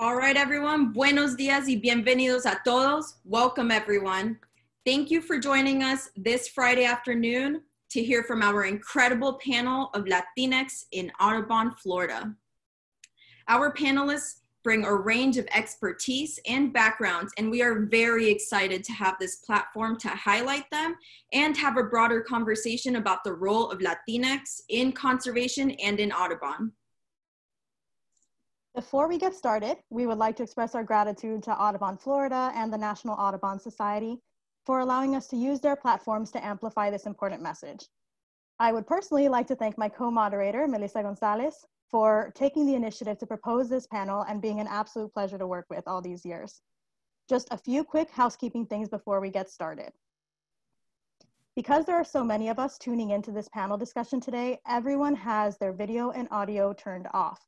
All right, everyone. Buenos días y bienvenidos a todos. Welcome, everyone. Thank you for joining us this Friday afternoon to hear from our incredible panel of Latinx in Audubon, Florida. Our panelists bring a range of expertise and backgrounds, and we are very excited to have this platform to highlight them and have a broader conversation about the role of Latinx in conservation and in Audubon. Before we get started, we would like to express our gratitude to Audubon Florida and the National Audubon Society for allowing us to use their platforms to amplify this important message. I would personally like to thank my co-moderator, Melissa Gonzalez, for taking the initiative to propose this panel and being an absolute pleasure to work with all these years. Just a few quick housekeeping things before we get started. Because there are so many of us tuning into this panel discussion today, everyone has their video and audio turned off.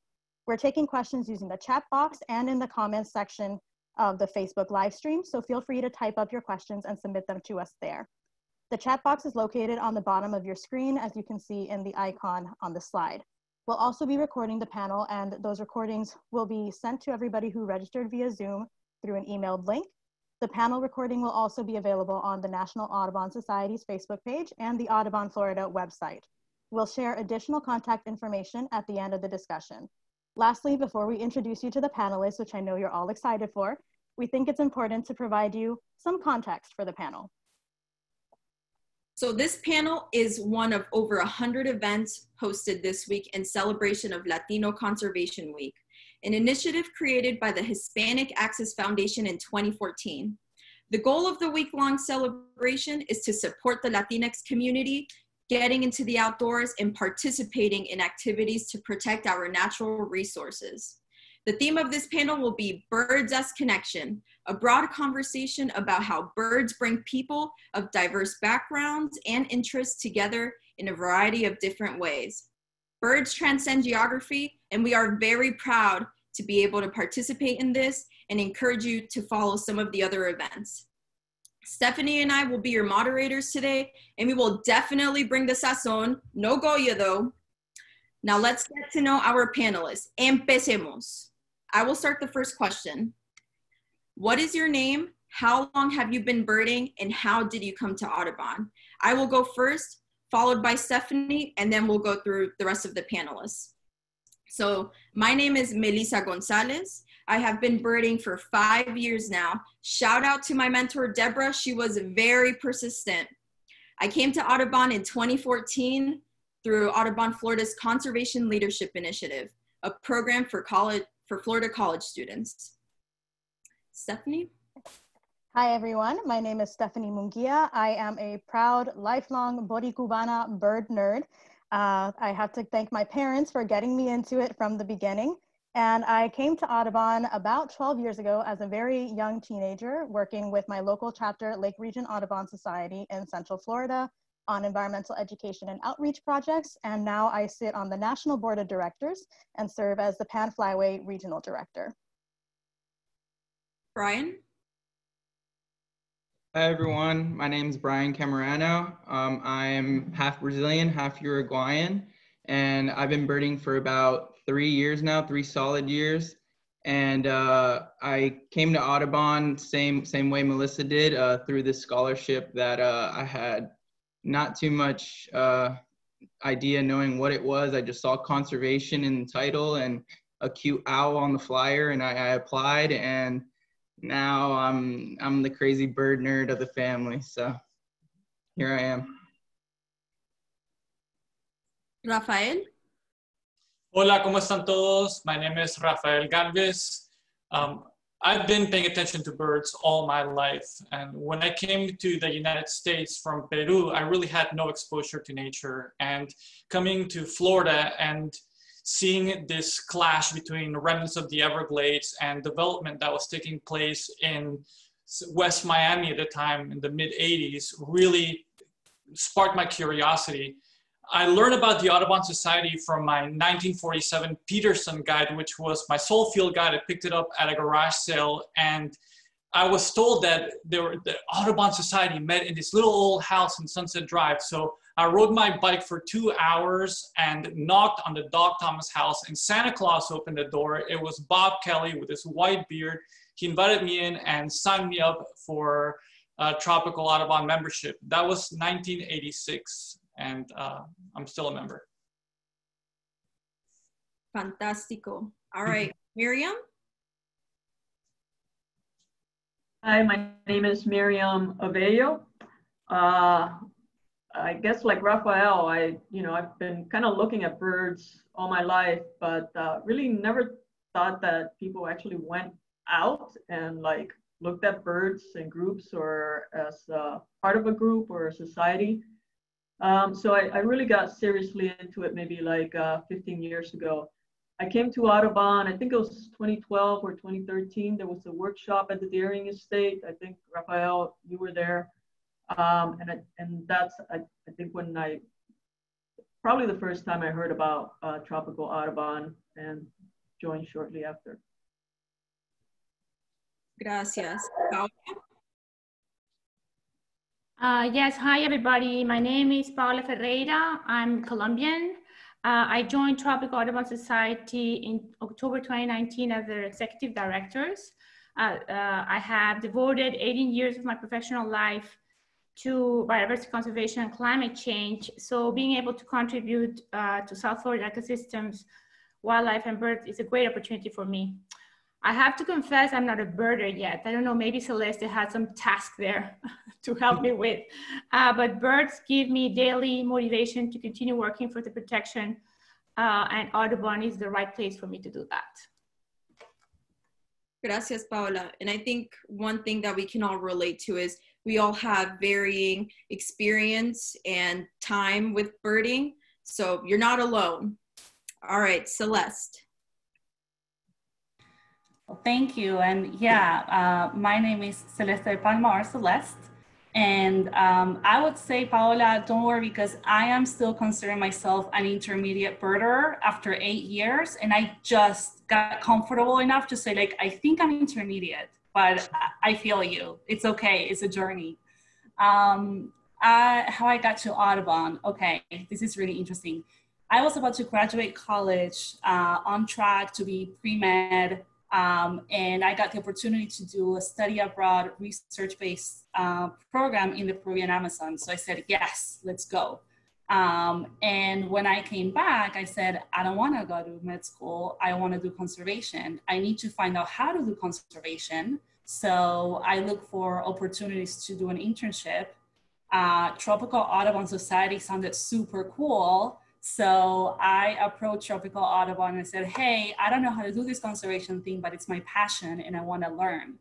We're taking questions using the chat box and in the comments section of the Facebook live stream, so feel free to type up your questions and submit them to us there. The chat box is located on the bottom of your screen, as you can see in the icon on the slide. We'll also be recording the panel, and those recordings will be sent to everybody who registered via Zoom through an emailed link. The panel recording will also be available on the National Audubon Society's Facebook page and the Audubon Florida website. We'll share additional contact information at the end of the discussion. Lastly, before we introduce you to the panelists, which I know you're all excited for, we think it's important to provide you some context for the panel. So this panel is one of over 100 events hosted this week in celebration of Latino Conservation Week, an initiative created by the Hispanic Access Foundation in 2014. The goal of the week-long celebration is to support the Latinx community getting into the outdoors and participating in activities to protect our natural resources. The theme of this panel will be Birds as Connection, a broad conversation about how birds bring people of diverse backgrounds and interests together in a variety of different ways. Birds transcend geography, and we are very proud to be able to participate in this and encourage you to follow some of the other events. Stephanie and I will be your moderators today, and we will definitely bring the sazon, no Goya though. Now let's get to know our panelists. Empecemos. I will start the first question. What is your name? How long have you been birding? And how did you come to Audubon? I will go first, followed by Stephanie, and then we'll go through the rest of the panelists. So my name is Melissa Gonzalez. I have been birding for 5 years now. Shout out to my mentor, Deborah. She was very persistent. I came to Audubon in 2014 through Audubon Florida's Conservation Leadership Initiative, a program for Florida college students. Stephanie? Hi, everyone. My name is Stephanie Munguia. I am a proud, lifelong Boricubana bird nerd. I have to thank my parents for getting me into it from the beginning. And I came to Audubon about 12 years ago as a very young teenager, working with my local chapter, Lake Region Audubon Society in Central Florida, on environmental education and outreach projects. And now I sit on the National Board of Directors and serve as the Pan Flyway Regional Director. Brian? Hi everyone, my name is Brian Camarano. I am half Brazilian, half Uruguayan, and I've been birding for about 3 years now, 3 solid years. And I came to Audubon same way Melissa did, through this scholarship that I had not too much idea knowing what it was. I just saw conservation in the title and a cute owl on the flyer, and I applied, and now I'm the crazy bird nerd of the family. So here I am. Rafael? Hola, ¿cómo están todos? My name is Rafael Galvez. I've been paying attention to birds all my life. And when I came to the United States from Peru, I really had no exposure to nature. And coming to Florida and seeing this clash between remnants of the Everglades and development that was taking place in West Miami at the time in the mid-'80s really sparked my curiosity. I learned about the Audubon Society from my 1947 Peterson guide, which was my sole field guide. I picked it up at a garage sale, and I was told that the Audubon Society met in this little old house in Sunset Drive. So I rode my bike for 2 hours and knocked on the Doc Thomas house, and Santa Claus opened the door. It was Bob Kelly with his white beard. He invited me in and signed me up for Tropical Audubon membership. That was 1986, and I'm still a member. Fantastico. All right, Miriam? Hi, my name is Miriam Abello. I guess like Rafael, I've been kind of looking at birds all my life, but really never thought that people actually went out and like looked at birds in groups or as part of a group or a society. So I really got seriously into it maybe like 15 years ago. I came to Audubon, I think it was 2012 or 2013. There was a workshop at the Deering Estate. I think, Rafael, you were there. And that's, I think, when probably the first time I heard about Tropical Audubon and joined shortly after. Gracias. Yes, hi everybody. My name is Paula Ferreira. I'm Colombian. I joined Tropical Audubon Society in October 2019 as their executive directors. I have devoted 18 years of my professional life to biodiversity conservation and climate change. So being able to contribute to South Florida ecosystems, wildlife and birds is a great opportunity for me. I have to confess I'm not a birder yet. I don't know, maybe Celeste has some task there to help me with. But birds give me daily motivation to continue working for the protection, and Audubon is the right place for me to do that. Gracias, Paola. And I think one thing that we can all relate to is we all have varying experience and time with birding. So you're not alone. All right, Celeste. Thank you. And yeah, my name is Celeste de Palma, or Celeste. And I would say, Paola, don't worry, because I am still considering myself an intermediate birder after 8 years. And I just got comfortable enough to say, like, I think I'm intermediate, but I feel you. It's okay. It's a journey. How I got to Audubon. Okay, this is really interesting. I was about to graduate college, on track to be pre-med. And I got the opportunity to do a study abroad research-based program in the Peruvian Amazon. So I said, yes, let's go. And when I came back, I said, I don't want to go to med school. I want to do conservation. I need to find out how to do conservation. So I looked for opportunities to do an internship. Tropical Audubon Society sounded super cool. So I approached Tropical Audubon and said, hey, I don't know how to do this conservation thing, but it's my passion and I want to learn.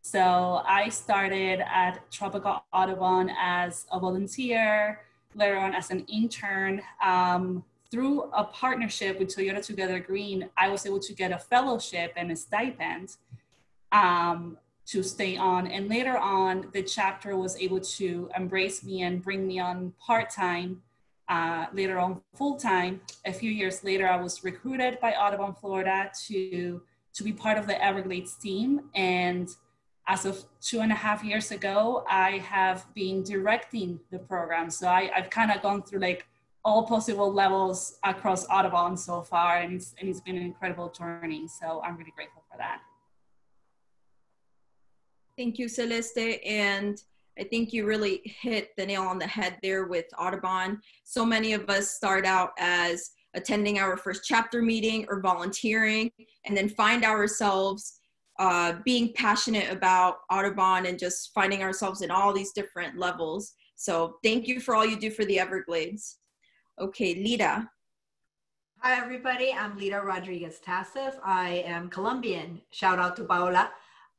So I started at Tropical Audubon as a volunteer, later on as an intern. Through a partnership with Toyota Together Green, I was able to get a fellowship and a stipend to stay on. And later on, the chapter was able to embrace me and bring me on part-time. Later on full-time. A few years later, I was recruited by Audubon Florida to be part of the Everglades team. And as of 2.5 years ago, I have been directing the program. So I've kind of gone through like all possible levels across Audubon so far, and it's been an incredible journey. So I'm really grateful for that. Thank you, Celeste. And I think you really hit the nail on the head there with Audubon. So many of us start out as attending our first chapter meeting or volunteering, and then find ourselves being passionate about Audubon and just finding ourselves in all these different levels. So thank you for all you do for the Everglades. Okay, Lita. Hi, everybody. I'm Lita Rodriguez-Tassif. I am Colombian. Shout out to Paola.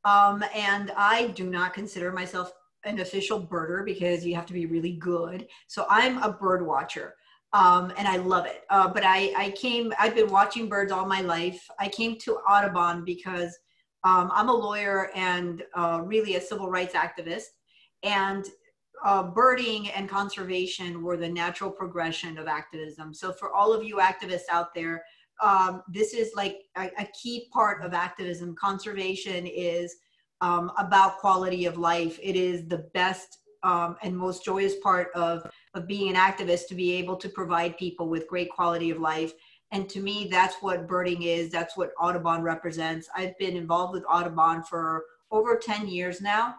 And I do not consider myself an official birder because you have to be really good. So I'm a bird watcher, and I love it. But I've been watching birds all my life. I came to Audubon because I'm a lawyer and really a civil rights activist. And birding and conservation were the natural progression of activism. So for all of you activists out there, this is like a key part of activism. Conservation is about quality of life. It is the best and most joyous part of of being an activist to be able to provide people with great quality of life. And to me, that's what birding is. That's what Audubon represents. I've been involved with Audubon for over 10 years now.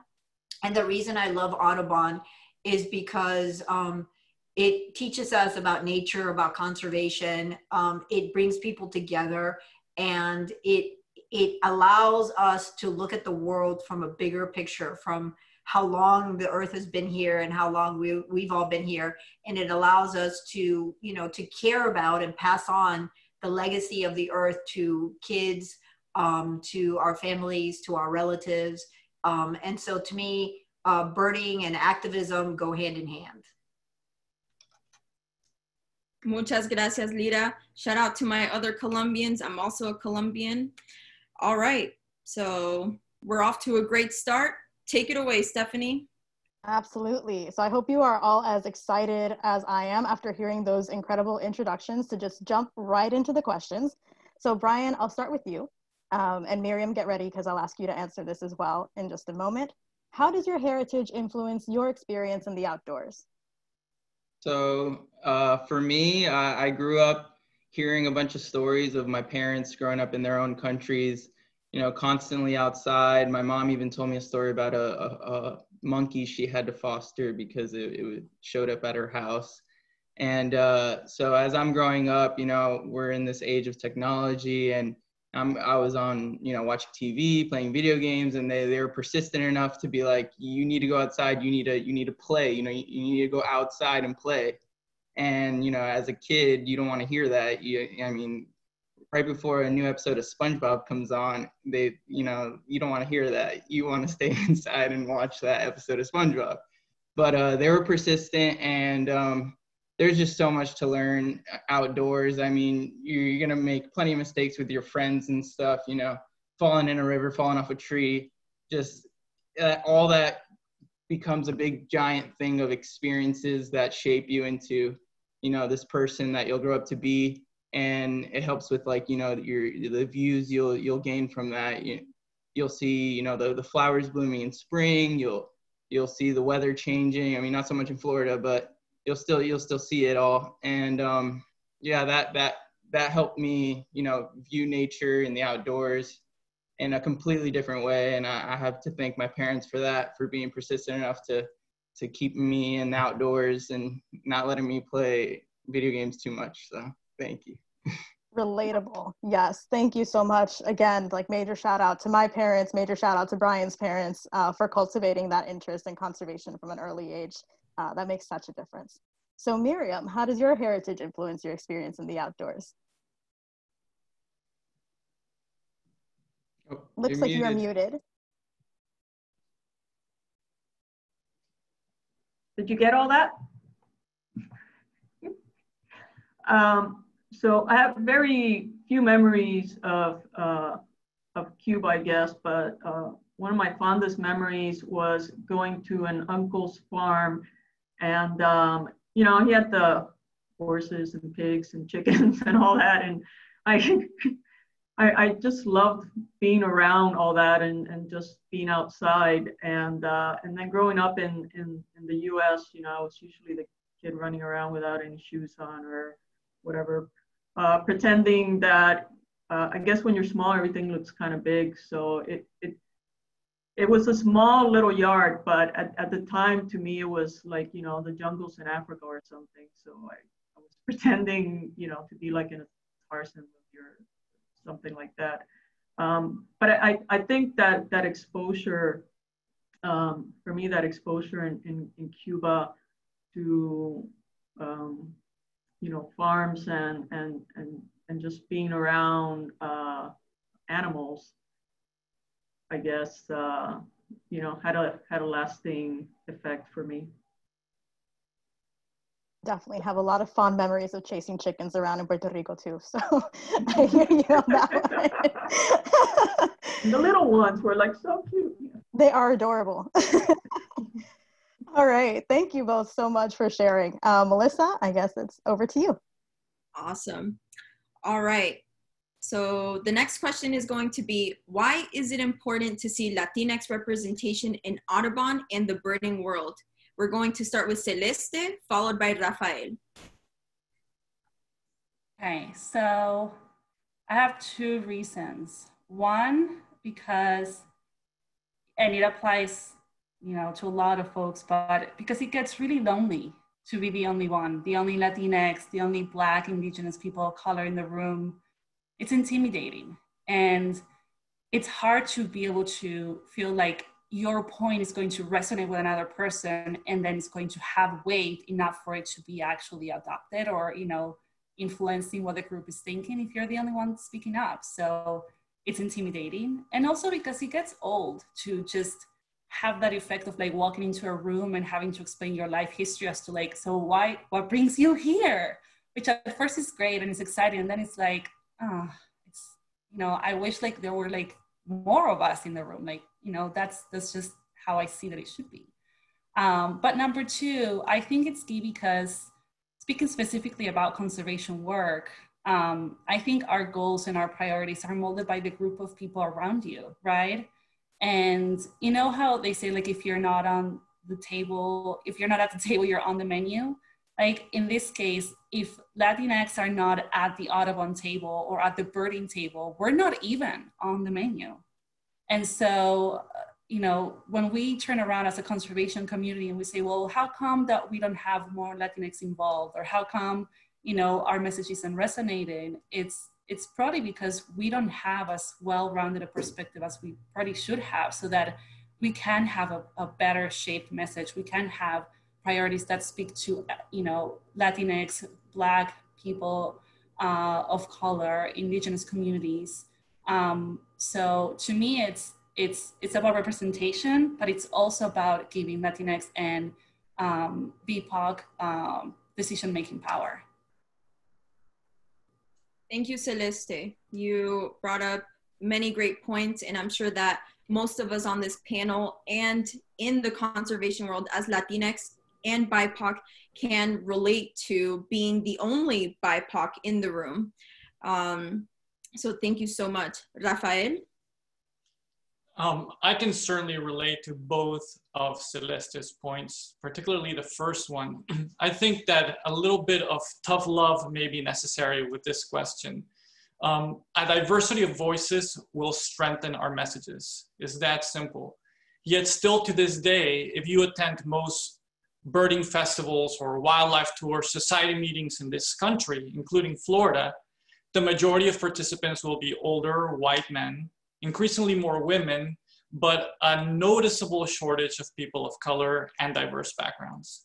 And the reason I love Audubon is because it teaches us about nature, about conservation. It brings people together, and it allows us to look at the world from a bigger picture, from how long the earth has been here and how long we've all been here. And it allows us to, you know, to care about and pass on the legacy of the earth to kids, to our families, to our relatives. And so to me, birding and activism go hand in hand. Muchas gracias, Lira. Shout out to my other Colombians. I'm also a Colombian. All right, so we're off to a great start. Take it away, Stephanie. Absolutely. So I hope you are all as excited as I am after hearing those incredible introductions to just jump right into the questions. So Brian, I'll start with you. And Miriam, get ready because I'll ask you to answer this as well in just a moment. How does your heritage influence your experience in the outdoors? So for me, I grew up hearing a bunch of stories of my parents growing up in their own countries, you know, constantly outside. My mom even told me a story about a monkey she had to foster because it showed up at her house. And so as I'm growing up, you know, we're in this age of technology, and I was on, you know, watching TV, playing video games, and they were persistent enough to be like, you need to go outside, you need to play, you know, you need to go outside and play. And, you know, as a kid, you don't want to hear that. I mean, right before a new episode of SpongeBob comes on, you know, you don't want to hear that. You want to stay inside and watch that episode of SpongeBob. But they were persistent, and there's just so much to learn outdoors. I mean, you're going to make plenty of mistakes with your friends and stuff, you know, falling in a river, falling off a tree, just all that becomes a big giant thing of experiences that shape you into, you know, this person that you'll grow up to be. And it helps with, like, you know, the views you'll gain from that. You'll see, you know, the flowers blooming in spring. You'll see the weather changing. I mean, not so much in Florida, but you'll still see it all. And yeah, that helped me, you know, view nature and the outdoors in a completely different way. And I have to thank my parents for that, for being persistent enough to keep me in the outdoors and not letting me play video games too much. So thank you. Relatable. Yes. Thank you so much. Again, like, major shout out to my parents, major shout out to Brian's parents for cultivating that interest in conservation from an early age. That makes such a difference. So Miriam, how does your heritage influence your experience in the outdoors? Oh, Looks like you're muted. Did you get all that? So I have very few memories of Cuba, I guess, but one of my fondest memories was going to an uncle's farm, and you know, he had the horses and pigs and chickens and all that, and I just loved being around all that and just being outside. And then growing up in the U.S., you know, I was usually the kid running around without any shoes on or whatever, pretending that I guess when you're small, everything looks kind of big. So it was a small little yard, but at the time, to me, it was like, you know, the jungles in Africa or something. So I was pretending, you know, to be like in a Tarzan movie or something like that. But I think that exposure, for me, that exposure in Cuba to, you know, farms and just being around animals, I guess, you know, had a lasting effect for me. Definitely have a lot of fond memories of chasing chickens around in Puerto Rico too. So I hear you on that one. The little ones were like so cute. They are adorable. All right. Thank you both so much for sharing. Melissa, I guess it's over to you. Awesome. All right. So the next question is going to be, why is it important to see Latinx representation in Audubon and the birding world? We're going to start with Celeste, followed by Rafael. Okay, so I have two reasons. One, because, and it applies, you know, to a lot of folks, but because it gets really lonely to be the only one, the only Latinx, the only Black, Indigenous people of color in the room. It's intimidating. And it's hard to be able to feel like your point is going to resonate with another person, and then it's going to have weight enough for it to be actually adopted or, you know, influencing what the group is thinking if you're the only one speaking up. So it's intimidating. And also because it gets old to just have that effect of like walking into a room and having to explain your life history as to like, so why, what brings you here? Which at first is great and it's exciting. And then it's like, oh, it's, you know, I wish like there were like more of us in the room. Like, you know, that's just how I see that it should be. But number two, I think it's key because speaking specifically about conservation work, I think our goals and our priorities are molded by the group of people around you, right? And you know how they say, like, if you're not on the table, if you're not at the table, you're on the menu. Like in this case, if Latinx are not at the Audubon table or at the birding table, we're not even on the menu. And so, you know, when we turn around as a conservation community and we say, well, how come that we don't have more Latinx involved? Or how come, you know, our message isn't resonating? It's probably because we don't have as well-rounded a perspective as we probably should have, so that we can have a better shaped message. We can have priorities that speak to, you know, Latinx, Black people of color, Indigenous communities. So to me, it's about representation, but it's also about giving Latinx and BIPOC decision-making power. Thank you, Celeste. You brought up many great points, and I'm sure that most of us on this panel and in the conservation world as Latinx and BIPOC can relate to being the only BIPOC in the room. So thank you so much. Rafael? I can certainly relate to both of Celeste's points, particularly the first one. I think that a little bit of tough love may be necessary with this question. A diversity of voices will strengthen our messages. It's that simple. Yet still to this day, if you attend most birding festivals or wildlife tours, society meetings in this country, including Florida, the majority of participants will be older white men, increasingly more women, but a noticeable shortage of people of color and diverse backgrounds.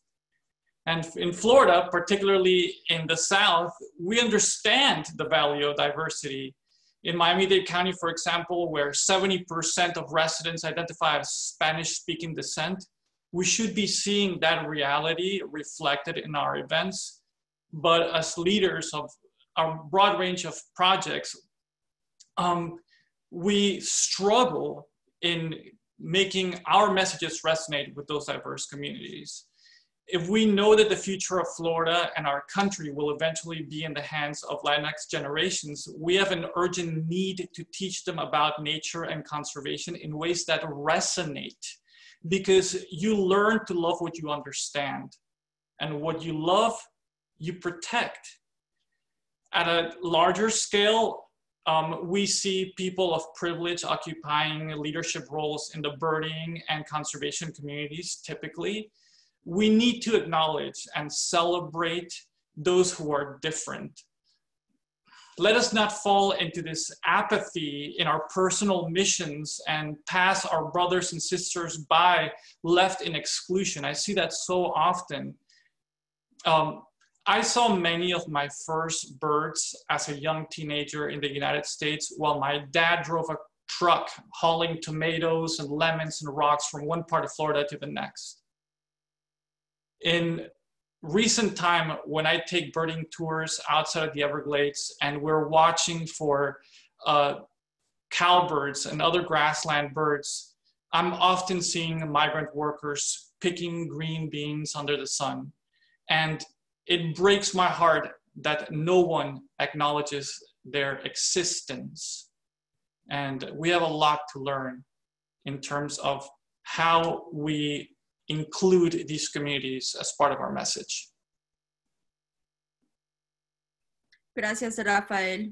And in Florida, particularly in the South, we understand the value of diversity. In Miami-Dade County, for example, where 70% of residents identify as Spanish-speaking descent, we should be seeing that reality reflected in our events. But as leaders of a broad range of projects, we struggle in making our messages resonate with those diverse communities. If we know that the future of Florida and our country will eventually be in the hands of Latinx generations, we have an urgent need to teach them about nature and conservation in ways that resonate, because you learn to love what you understand, and what you love, you protect. At a larger scale, we see people of privilege occupying leadership roles in the birding and conservation communities typically. We need to acknowledge and celebrate those who are different. Let us not fall into this apathy in our personal missions and pass our brothers and sisters by left in exclusion. I see that so often. I saw many of my first birds as a young teenager in the United States while my dad drove a truck hauling tomatoes and lemons and rocks from one part of Florida to the next. In recent time, when I take birding tours outside of the Everglades and we're watching for cowbirds and other grassland birds, I'm often seeing migrant workers picking green beans under the sun. And it breaks my heart that no one acknowledges their existence. And we have a lot to learn in terms of how we include these communities as part of our message. Gracias, Rafael.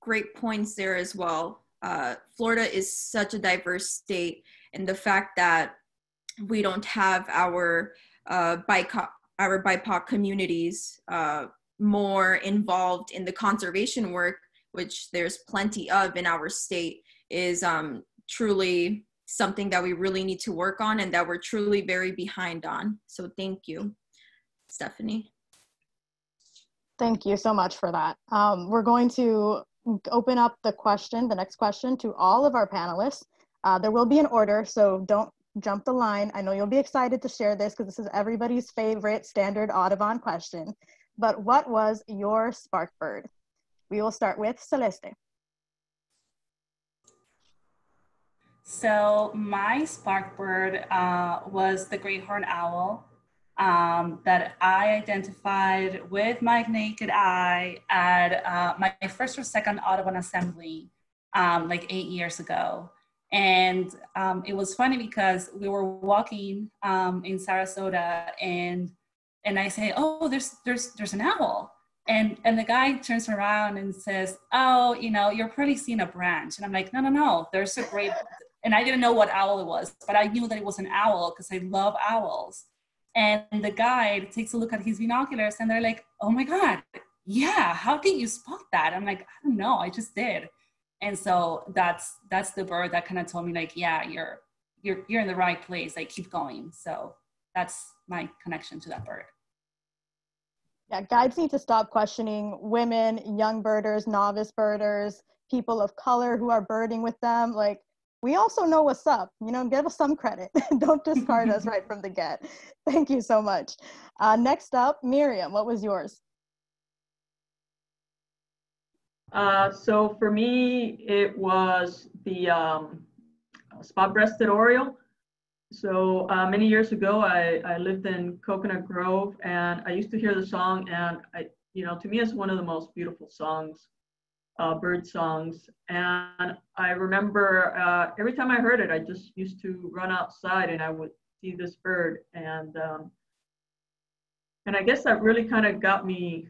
Great points there as well. Florida is such a diverse state, and the fact that we don't have our BIPOC communities more involved in the conservation work, which there's plenty of in our state, is truly something that we really need to work on and that we're truly very behind on. So thank you, Stephanie. Thank you so much for that. We're going to open up the next question to all of our panelists. There will be an order, so don't jump the line. I know you'll be excited to share this because this is everybody's favorite standard Audubon question. But what was your spark bird? We will start with Celeste. So my spark bird was the great horned owl that I identified with my naked eye at my first or second Audubon assembly like 8 years ago. And it was funny because we were walking in Sarasota and I say, oh, there's an owl. And the guy turns around and says, oh, you know, you're probably seeing a branch. And I'm like, no, there's a great, and I didn't know what owl it was, but I knew that it was an owl because I love owls. And the guide takes a look at his binoculars and they're like, oh my God, yeah, how did you spot that? I'm like, I don't know, I just did. And so that's the bird that kind of told me like, yeah, you're in the right place, like keep going. So that's my connection to that bird. Yeah, guides need to stop questioning women, young birders, novice birders, people of color who are birding with them. Like, we also know what's up, you know, give us some credit. Don't discard us right from the get. Thank you so much. Next up, Miriam, what was yours? So for me, it was the spot-breasted oriole. So many years ago, I lived in Coconut Grove, and I used to hear the song, and to me, it's one of the most beautiful songs, bird songs. And I remember every time I heard it, I just used to run outside, and I would see this bird, and I guess that really kind of got me.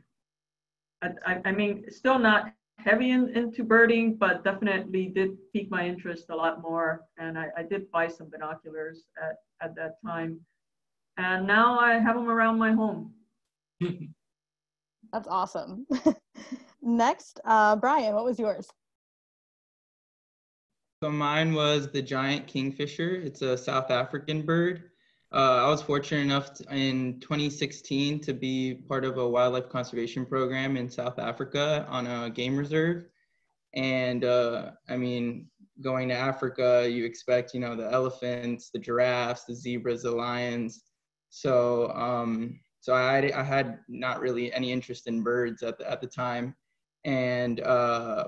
I mean, still not heavy into birding, but definitely did pique my interest a lot more. And I did buy some binoculars at that time. And now I have them around my home. That's awesome. Next, Brian, what was yours? So mine was the giant kingfisher. It's a South African bird. I was fortunate enough in 2016 to be part of a wildlife conservation program in South Africa on a game reserve. And I mean, going to Africa, you expect, you know, the elephants, the giraffes, the zebras, the lions. So I had not really any interest in birds at the time. And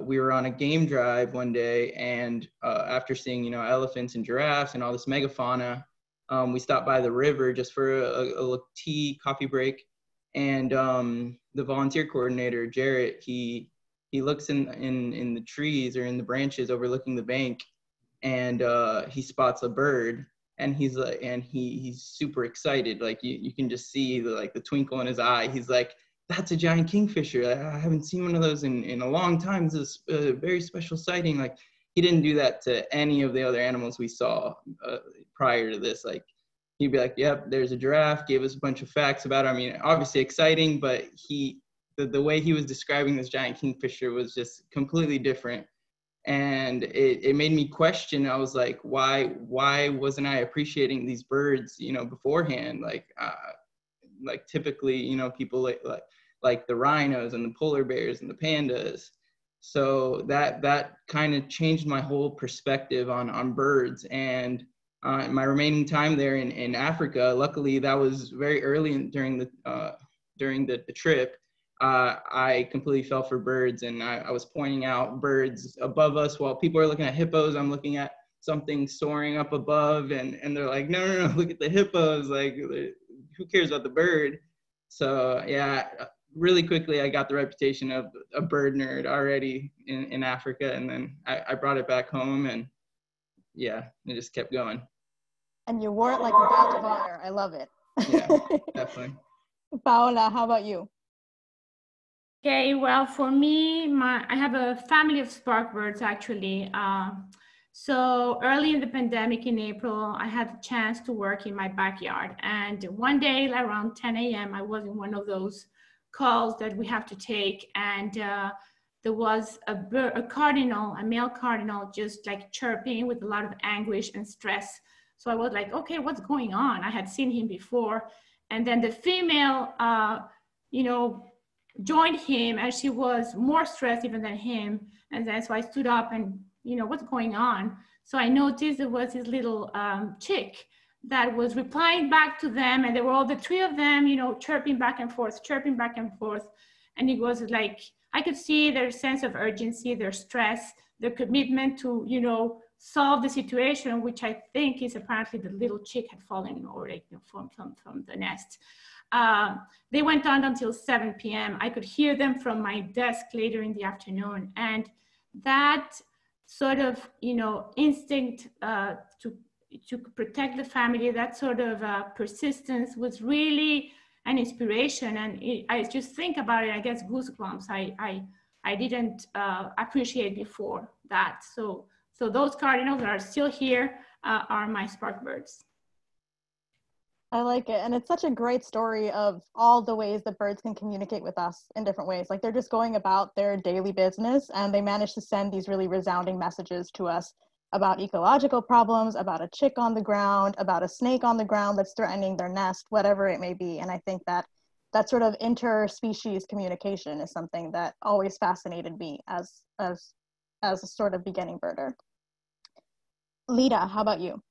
we were on a game drive one day, and after seeing, you know, elephants and giraffes and all this megafauna, we stopped by the river just for a tea coffee break, and the volunteer coordinator, Jarrett, he looks in the trees or in the branches overlooking the bank, and he spots a bird, and he's like, and he's super excited. Like you can just see the twinkle in his eye. He's like, that's a giant kingfisher. I haven't seen one of those in a long time. This is a very special sighting. Like, he didn't do that to any of the other animals we saw prior to this. Like, he'd be like, yep, there's a giraffe, gave us a bunch of facts about it. I mean, obviously exciting, but the way he was describing this giant kingfisher was just completely different. And it made me question. I was like, why wasn't I appreciating these birds, you know, beforehand? Like typically, you know, people like the rhinos and the polar bears and the pandas. So that kind of changed my whole perspective on birds. And my remaining time there in Africa, luckily that was very early during the trip. I completely fell for birds, and I was pointing out birds above us while people are looking at hippos. I'm looking at something soaring up above, and they're like, no, look at the hippos. Like, who cares about the bird? So yeah, really quickly I got the reputation of a bird nerd already in Africa, and then I brought it back home, and yeah, it just kept going. And you wore it like a badge of honor. I love it. Yeah, definitely. Paola, how about you? Okay, well, for me, I have a family of spark birds actually. So early in the pandemic in April, I had the chance to work in my backyard. And one day around 10 a.m., I was in one of those calls that we have to take. And there was a cardinal, a male cardinal, just like chirping with a lot of anguish and stress. So I was like, okay, what's going on? I had seen him before. And then the female, joined him, and she was more stressed even than him. And then so I stood up and, what's going on? So I noticed there was this little chick that was replying back to them, and there were all the three of them, chirping back and forth. And it was like, I could see their sense of urgency, their stress, their commitment to, solve the situation, which I think is apparently the little chick had fallen already from the nest. They went on until 7 p.m. I could hear them from my desk later in the afternoon. And that sort of, instinct to protect the family, that sort of persistence was really an inspiration. And I just think about it, I guess goosebumps. I didn't appreciate before that. So those cardinals that are still here are my spark birds. I like it. And it's such a great story of all the ways that birds can communicate with us in different ways. Like they're just going about their daily business and they manage to send these really resounding messages to us about ecological problems, about a chick on the ground, about a snake on the ground that's threatening their nest, whatever it may be. And I think that sort of interspecies communication is something that always fascinated me as a sort of beginning birder. Lita, how about you?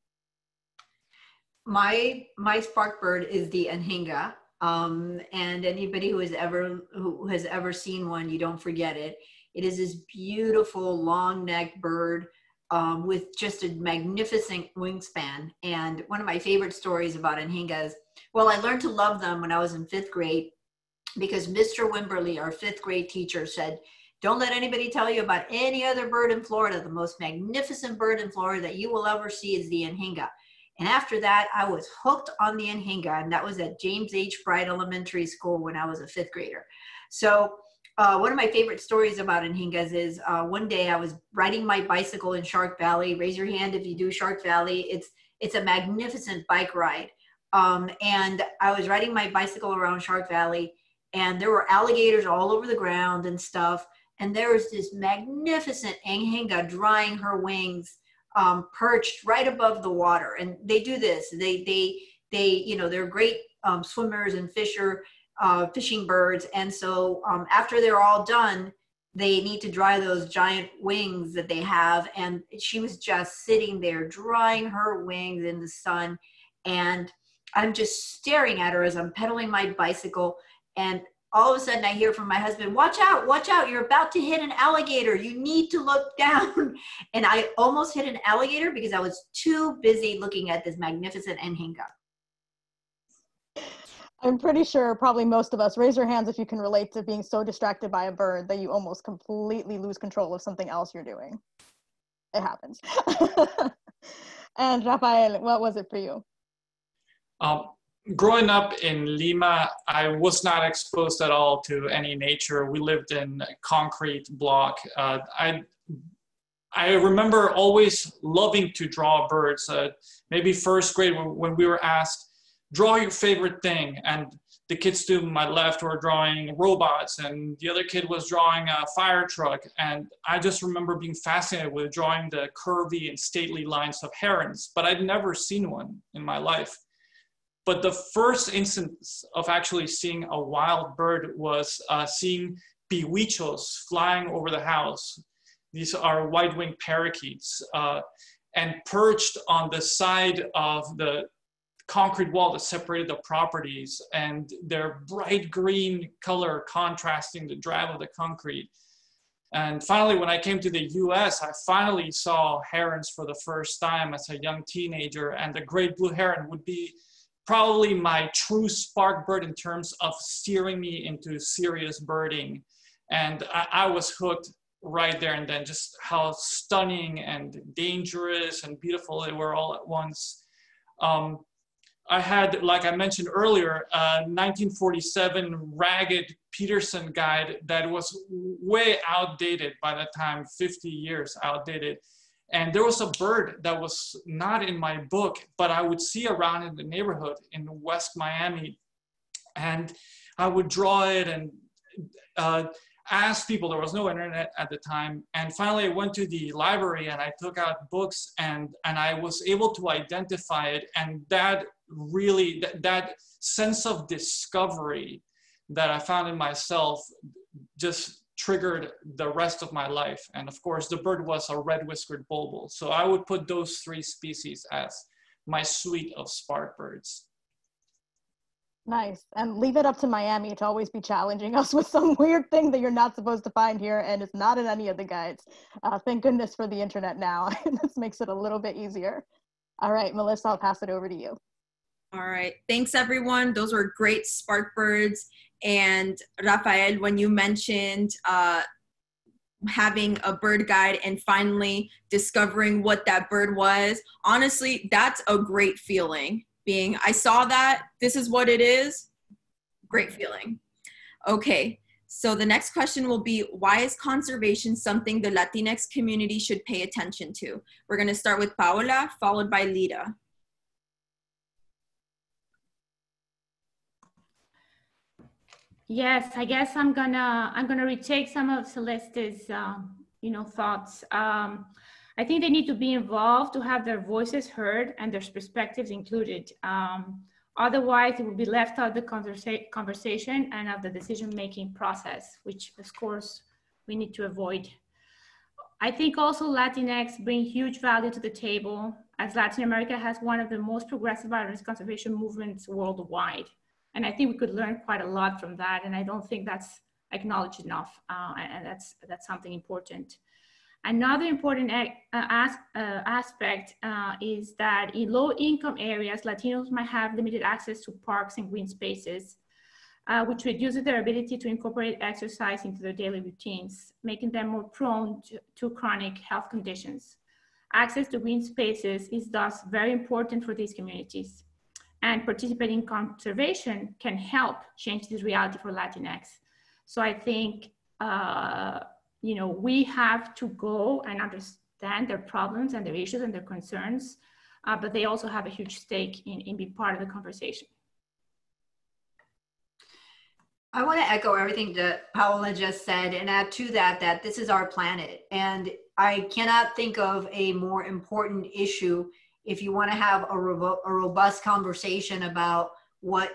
My spark bird is the anhinga, and anybody who has ever seen one, you don't forget it. It is this beautiful long-necked bird with just a magnificent wingspan. And one of my favorite stories about anhingas, well, I learned to love them when I was in 5th grade because Mr. Wimberly, our 5th grade teacher, said, "Don't let anybody tell you about any other bird in Florida. The most magnificent bird in Florida that you will ever see is the anhinga." And after that, I was hooked on the anhinga, and that was at James H. Bright Elementary School when I was a 5th grader. So one of my favorite stories about anhingas is one day I was riding my bicycle in Shark Valley. Raise your hand if you do Shark Valley. It's a magnificent bike ride. And I was riding my bicycle around Shark Valley, and there were alligators all over the ground and stuff. And there was this magnificent anhinga drying her wings, perched right above the water. And they do this. They're great swimmers and fishing birds. And so after they're all done, they need to dry those giant wings that they have. And she was just sitting there drying her wings in the sun. And I'm just staring at her as I'm pedaling my bicycle. And all of a sudden I hear from my husband, watch out, you're about to hit an alligator. You need to look down. And I almost hit an alligator because I was too busy looking at this magnificent anhinga. I'm pretty sure probably most of us, raise your hands if you can relate to being so distracted by a bird that you almost completely lose control of something else you're doing. It happens. And Rafael, what was it for you? Growing up in Lima, I was not exposed at all to any nature. We lived in a concrete block. I remember always loving to draw birds. Maybe 1st grade when we were asked, draw your favorite thing. And the kids to my left were drawing robots and the other kid was drawing a fire truck. And I just remember being fascinated with drawing the curvy and stately lines of herons, but I'd never seen one in my life. But the first instance of actually seeing a wild bird was seeing pihuichos flying over the house. These are white-winged parakeets and perched on the side of the concrete wall that separated the properties, and their bright green color contrasting the drab of the concrete. And finally, when I came to the US, I finally saw herons for the first time as a young teenager, and the great blue heron would be probably my true spark bird in terms of steering me into serious birding. And I was hooked right there and then, just how stunning and dangerous and beautiful they were all at once. I had, like I mentioned earlier, a 1947 ragged Peterson guide that was way outdated by the time, 50 years outdated. And there was a bird that was not in my book, but I would see around in the neighborhood in West Miami. And I would draw it and ask people. There was no internet at the time. And finally I went to the library and I took out books and I was able to identify it. And that really, that sense of discovery that I found in myself just triggered the rest of my life. And of course, the bird was a red-whiskered bulbul. So I would put those 3 species as my suite of spark birds. Nice. And leave it up to Miami to always be challenging us with some weird thing that you're not supposed to find here and it's not in any of the guides. Thank goodness for the internet now. This makes it a little bit easier. All right, Melissa, I'll pass it over to you. All right, thanks everyone. Those were great spark birds. And Rafael, when you mentioned having a bird guide and finally discovering what that bird was, honestly, that's a great feeling. I saw that, this is what it is, great feeling. Okay, so the next question will be, why is conservation something the Latinx community should pay attention to? We're gonna start with Paola, followed by Lita. Yes, I guess I'm gonna retake some of Celeste's thoughts. I think they need to be involved to have their voices heard and their perspectives included. Otherwise, it will be left out of the conversation and of the decision-making process, which of course we need to avoid. I think also Latinx bring huge value to the table, as Latin America has one of the most progressive wilderness conservation movements worldwide. And I think we could learn quite a lot from that. And I don't think that's acknowledged enough. And that's something important. Another important aspect is that in low-income areas, Latinos might have limited access to parks and green spaces, which reduces their ability to incorporate exercise into their daily routines, making them more prone to chronic health conditions. Access to green spaces is thus very important for these communities, and participating in conservation can help change this reality for Latinx. So I think we have to go and understand their problems and their issues and their concerns, but they also have a huge stake in being part of the conversation. I want to echo everything that Paola just said and add to that, that this is our planet. And I cannot think of a more important issue if you want to have a robust conversation about what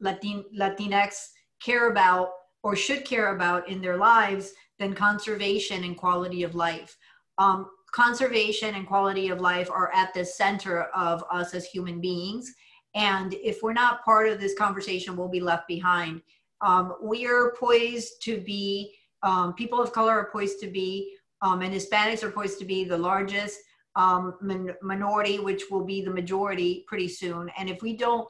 Latinx care about or should care about in their lives than conservation and quality of life. Conservation and quality of life are at the center of us as human beings. And if we're not part of this conversation, we'll be left behind. We are poised to be, people of color are poised to be, and Hispanics are poised to be the largest minority, which will be the majority pretty soon. And if we don't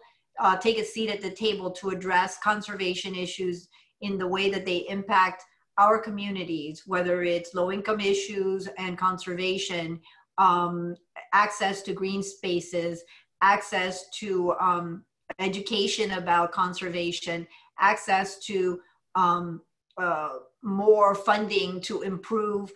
take a seat at the table to address conservation issues in the way that they impact our communities, whether it's low-income issues and conservation, access to green spaces, access to education about conservation, access to more funding to improve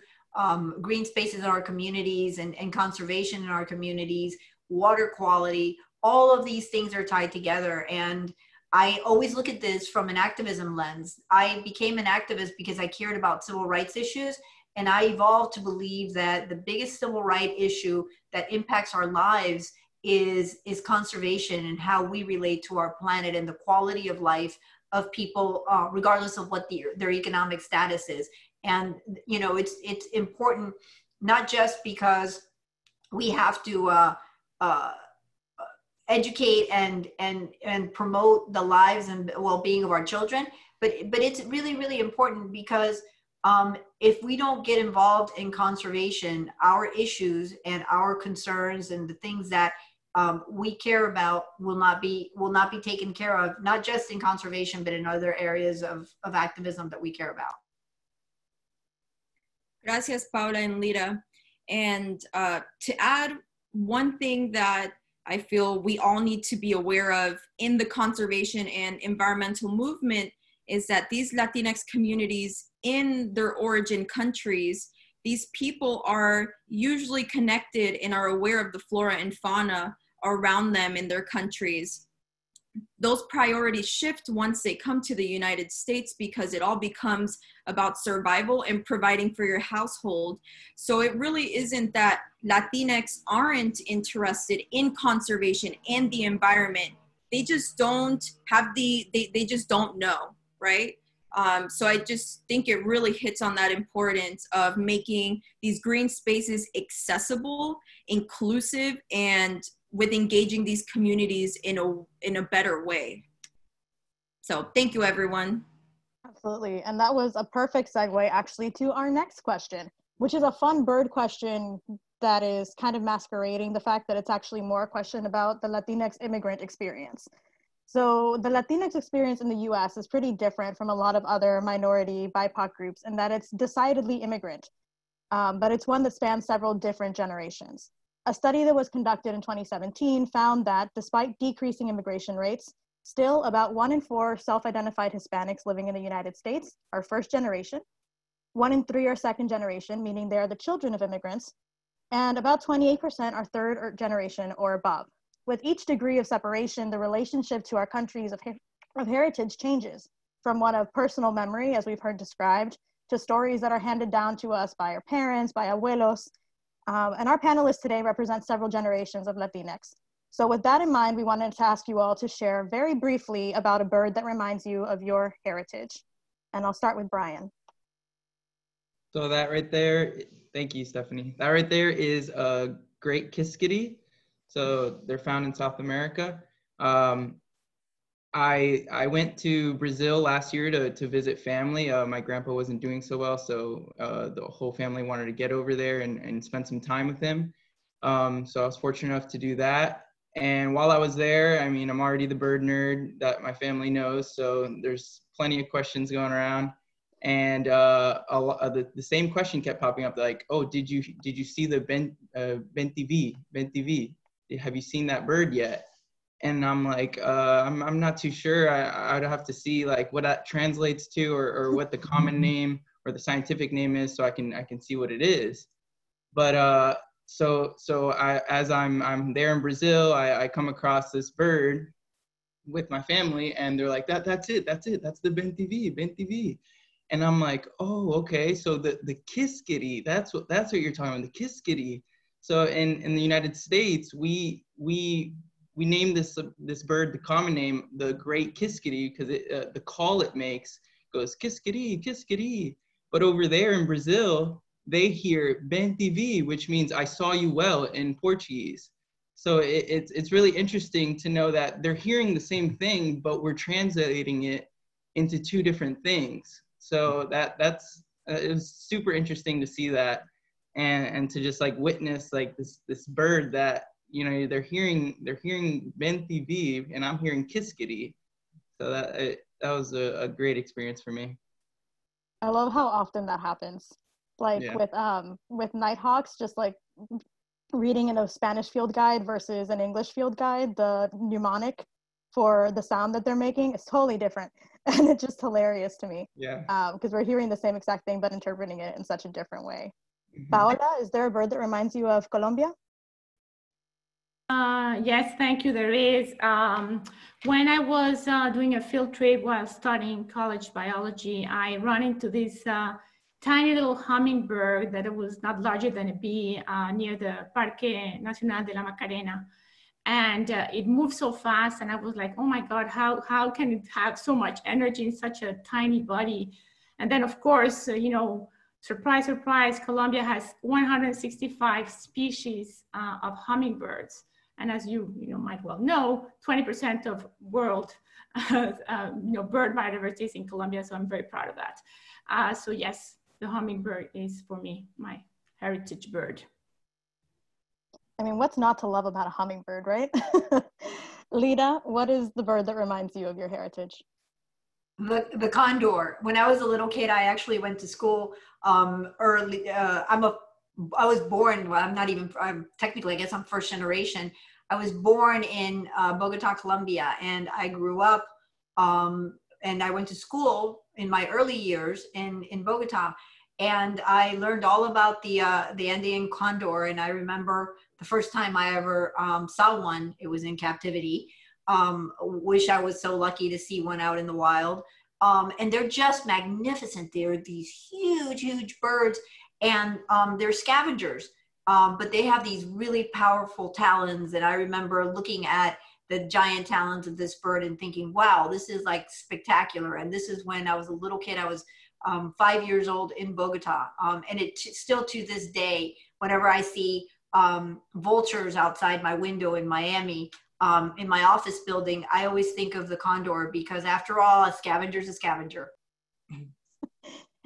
green spaces in our communities and conservation in our communities, water quality, all of these things are tied together. And I always look at this from an activism lens. I became an activist because I cared about civil rights issues, and I evolved to believe that the biggest civil rights issue that impacts our lives is conservation and how we relate to our planet and the quality of life of people, regardless of what their economic status is. And it's important, not just because we have to educate and promote the lives and well-being of our children, but it's really, really important because if we don't get involved in conservation, our issues and our concerns and the things that we care about will not be taken care of, not just in conservation, but in other areas of activism that we care about. Gracias, Paula and Lita. And to add one thing that I feel we all need to be aware of in the conservation and environmental movement is that these Latinx communities in their origin countries, these people are usually connected and are aware of the flora and fauna around them in their countries. Those priorities shift once they come to the United States because it all becomes about survival and providing for your household. So it really isn't that Latinx aren't interested in conservation and the environment. They just don't have they just don't know, right? So I just think it really hits on that importance of making these green spaces accessible, inclusive, and with engaging these communities in a better way. So thank you, everyone. Absolutely. And that was a perfect segue actually to our next question, which is a fun bird question that is kind of masquerading the fact that it's actually more a question about the Latinx immigrant experience. So the Latinx experience in the US is pretty different from a lot of other minority BIPOC groups in that it's decidedly immigrant, but it's one that spans several different generations. A study that was conducted in 2017 found that despite decreasing immigration rates, still about 1 in 4 self-identified Hispanics living in the United States are first generation, 1 in 3 are second generation, meaning they are the children of immigrants, and about 28% are third generation or above. With each degree of separation, the relationship to our countries of heritage changes from one of personal memory, as we've heard described, to stories that are handed down to us by our parents, by abuelos. And our panelists today represent several generations of Latinx. So with that in mind, we wanted to ask you all to share very briefly about a bird that reminds you of your heritage. And I'll start with Brian. So that right there, thank you, Stephanie. That right there is a great kiskadee. So they're found in South America. I went to Brazil last year to visit family. My grandpa wasn't doing so well, so the whole family wanted to get over there and spend some time with him. So I was fortunate enough to do that. And while I was there, I mean, I'm already the bird nerd that my family knows, so there's plenty of questions going around. And the same question kept popping up, like, oh, did you see the bentivi? Have you seen that bird yet? And I'm like, I'm not too sure. I'd have to see like what that translates to or what the common name or the scientific name is, so I can see what it is. But so as I'm there in Brazil, I come across this bird with my family, and they're like, that's it, that's the bentivi. And I'm like, oh, okay. So the kiskadee, that's what you're talking about, the kiskadee. So in the United States, we named this bird the common name, the great kiskadee, because the call it makes goes kiskadee, kiskadee. But over there in Brazil, they hear bentivi, which means I saw you well in Portuguese. So it's really interesting to know that they're hearing the same thing, but we're translating it into two different things. So it was super interesting to see that, and to just like witness like this bird that, you know, they're hearing bentivi and I'm hearing kiskadee. So that was a great experience for me. I love how often that happens. Like with nighthawks, just like reading in a Spanish field guide versus an English field guide, the mnemonic for the sound that they're making is totally different. And it's just hilarious to me. Yeah. Because we're hearing the same exact thing, but interpreting it in such a different way. Mm-hmm. Paola, is there a bird that reminds you of Colombia? Yes, thank you. There is. When I was doing a field trip while studying college biology, I ran into this tiny little hummingbird that was not larger than a bee near the Parque Nacional de la Macarena. And it moved so fast, and I was like, oh my God, how can it have so much energy in such a tiny body? And then of course, you know, surprise, surprise, Colombia has 165 species of hummingbirds. And as you might well know, 20% of world bird biodiversity is in Colombia, so I'm very proud of that. So yes, the hummingbird is for me my heritage bird. I mean, what's not to love about a hummingbird, right? Lita, what is the bird that reminds you of your heritage? The condor. When I was a little kid, I actually went to school early. I was born, well, I'm technically, I guess I'm first generation. I was born in Bogota, Colombia, and I grew up and I went to school in my early years in Bogota. And I learned all about the Indian Condor. And I remember the first time I ever saw one, it was in captivity. Wish I was so lucky to see one out in the wild. And they're just magnificent. They're these huge, huge birds, and they're scavengers. But they have these really powerful talons. And I remember looking at the giant talons of this bird and thinking, wow, this is like spectacular. And this is when I was a little kid. I was 5 years old in Bogota. And it still to this day, whenever I see vultures outside my window in Miami, in my office building, I always think of the condor, because after all, a scavenger is a scavenger.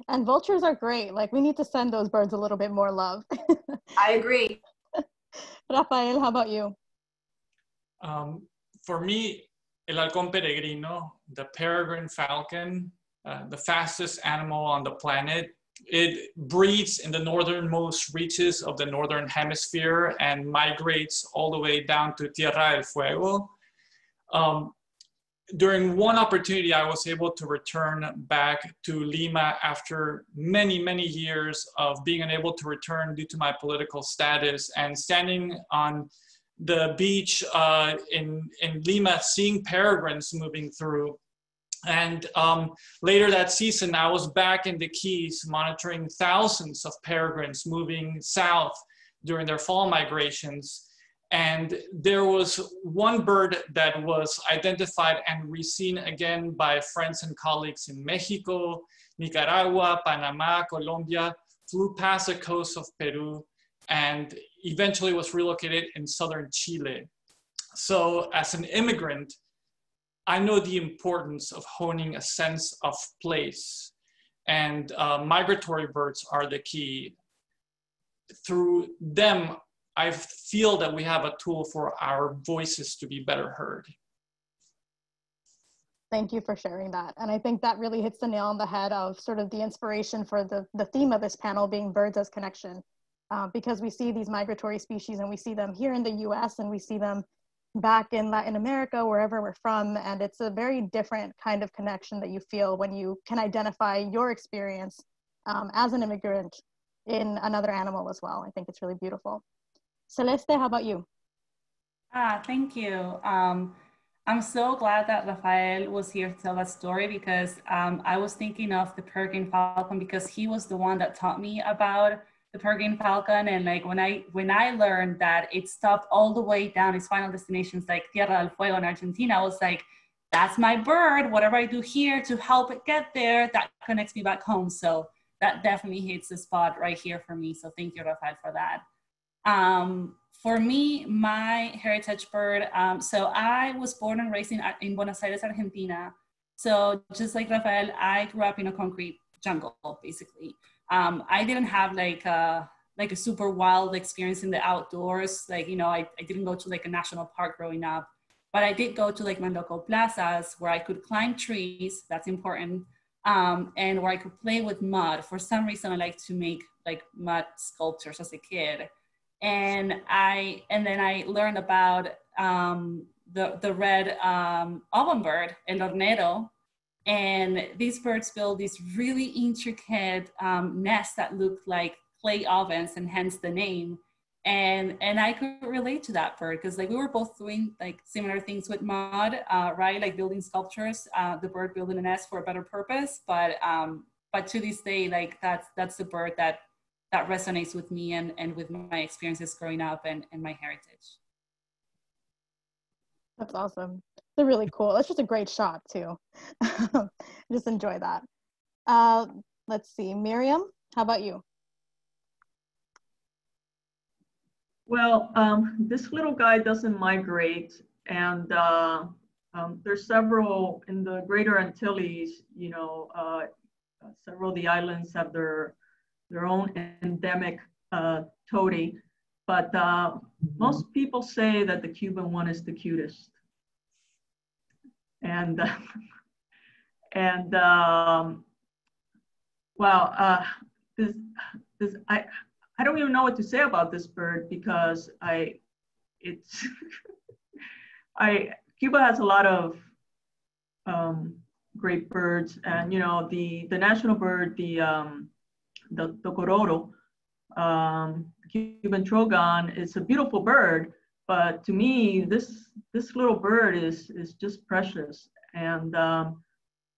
And vultures are great. Like, we need to send those birds a little bit more love. I agree. Rafael, how about you? For me, el halcón peregrino, the peregrine falcon, the fastest animal on the planet. It breeds in the northernmost reaches of the northern hemisphere and migrates all the way down to Tierra del Fuego. During one opportunity, I was able to return back to Lima after many, many years of being unable to return due to my political status, and standing on the beach in Lima, seeing peregrines moving through. And later that season, I was back in the Keys monitoring thousands of peregrines moving south during their fall migrations. And there was one bird that was identified and re-seen again by friends and colleagues in Mexico, Nicaragua, Panama, Colombia, flew past the coast of Peru, and eventually was relocated in southern Chile. So as an immigrant, I know the importance of honing a sense of place, and migratory birds are the key. Through them, I feel that we have a tool for our voices to be better heard. Thank you for sharing that. And I think that really hits the nail on the head of sort of the inspiration for the theme of this panel being birds as connection. Because we see these migratory species, and we see them here in the US, and we see them back in Latin America, wherever we're from. And it's a very different kind of connection that you feel when you can identify your experience as an immigrant in another animal as well. I think it's really beautiful. Celeste, how about you? Thank you. I'm so glad that Rafael was here to tell that story, because I was thinking of the peregrine falcon, because he was the one that taught me about the peregrine falcon. And like when I learned that it stopped all the way down its final destinations, like Tierra del Fuego in Argentina, I was like, that's my bird. Whatever I do here to help it get there, that connects me back home. So that definitely hits the spot right here for me. So thank you, Rafael, for that. For me, my heritage bird, so I was born and raised in Buenos Aires, Argentina. So just like Rafael, I grew up in a concrete jungle, basically. I didn't have like a super wild experience in the outdoors. Like, you know, I didn't go to like a national park growing up, but I did go to like Mandoco plazas where I could climb trees. That's important. And where I could play with mud. For some reason, I like to make like mud sculptures as a kid. And then I learned about the red oven bird, el hornero. And these birds build these really intricate nests that look like clay ovens, and hence the name. And I could relate to that bird, because like we were both doing like similar things with mud, right? Like building sculptures, the bird building a nest for a better purpose. But to this day, like that's the bird that resonates with me and with my experiences growing up and my heritage. That's awesome. They're really cool. It's just a great shot too. Just enjoy that. Let's see, Miriam, how about you? Well, this little guy doesn't migrate, and there's several in the Greater Antilles. You know, several of the islands have their own endemic toady, but most people say that the Cuban one is the cutest. And wow, I don't even know what to say about this bird, because it's, Cuba has a lot of great birds, and you know, the national bird, the cororo, Cuban trogon, is a beautiful bird, but to me, this little bird is just precious. And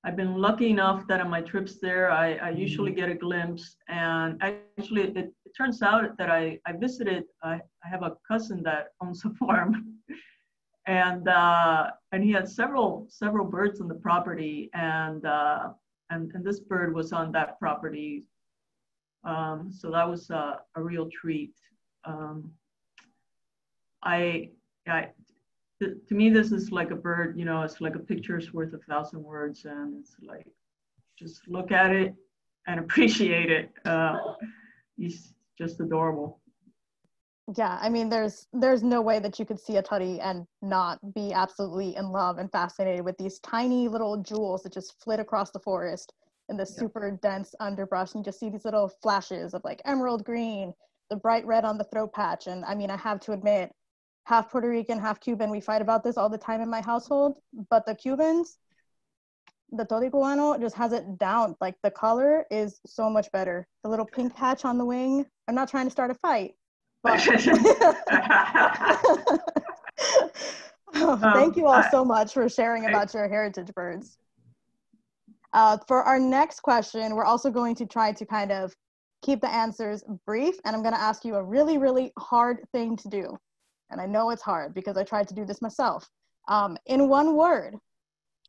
I've been lucky enough that on my trips there, I usually get a glimpse. And actually, it turns out that I visited, I have a cousin that owns a farm. And he had several birds on the property, and this bird was on that property. So that was a real treat. To me, this is like a bird, you know, it's like a picture's worth 1,000 words, and it's like, just look at it and appreciate it. He's just adorable. Yeah, I mean, there's no way that you could see a tutty and not be absolutely in love and fascinated with these tiny little jewels that just flit across the forest in this super dense underbrush. And you just see these little flashes of like emerald green, the bright red on the throat patch. And I mean, I have to admit, half Puerto Rican, half Cuban, we fight about this all the time in my household, but the Cubans, the Toti Cubano just has it down. Like, the color is so much better. The little pink patch on the wing, I'm not trying to start a fight. But thank you all so much for sharing about your heritage birds. For our next question, we're also going to try to kind of keep the answers brief, and I'm going to ask you a really, really hard thing to do. And I know it's hard because I tried to do this myself. In one word,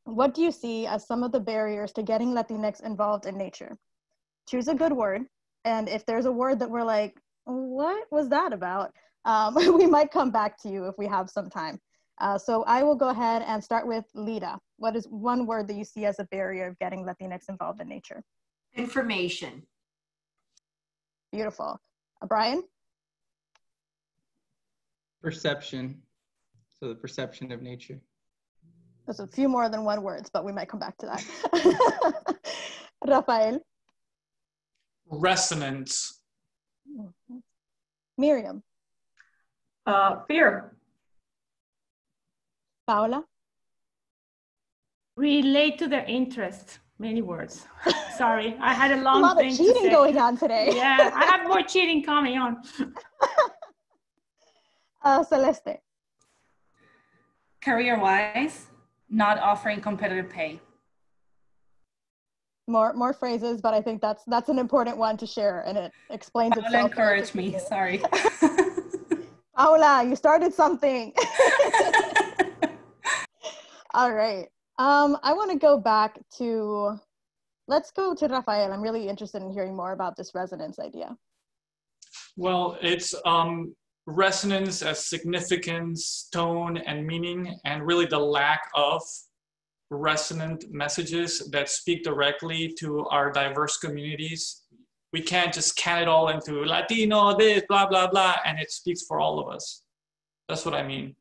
what do you see as some of the barriers to getting Latinx involved in nature? Choose a good word, and if there's a word that we're like, what was that about? We might come back to you if we have some time. So I will go ahead and start with Lida. What is one word that you see as a barrier of getting Latinx involved in nature? Information. Beautiful. Brian? Perception. So the perception of nature. There's a few more than one words, but we might come back to that. Rafael? Resonance. Miriam? Fear. Paula? Relate to their interest. Many words. Sorry, I had a long lot thing of cheating to say. going on today. Yeah, I have more cheating coming on. Celeste? Career-wise, not offering competitive pay. More phrases, but I think that's an important one to share, and it explains Paula itself. encouraged me, sorry. Paula, you started something. All right. I want to go back to, let's go to Rafael. I'm really interested in hearing more about this resonance idea. Well, it's resonance as significance, tone, and meaning, and really the lack of resonant messages that speak directly to our diverse communities. We can't just can it all into Latino, this, blah, blah, blah, and it speaks for all of us. That's what I mean.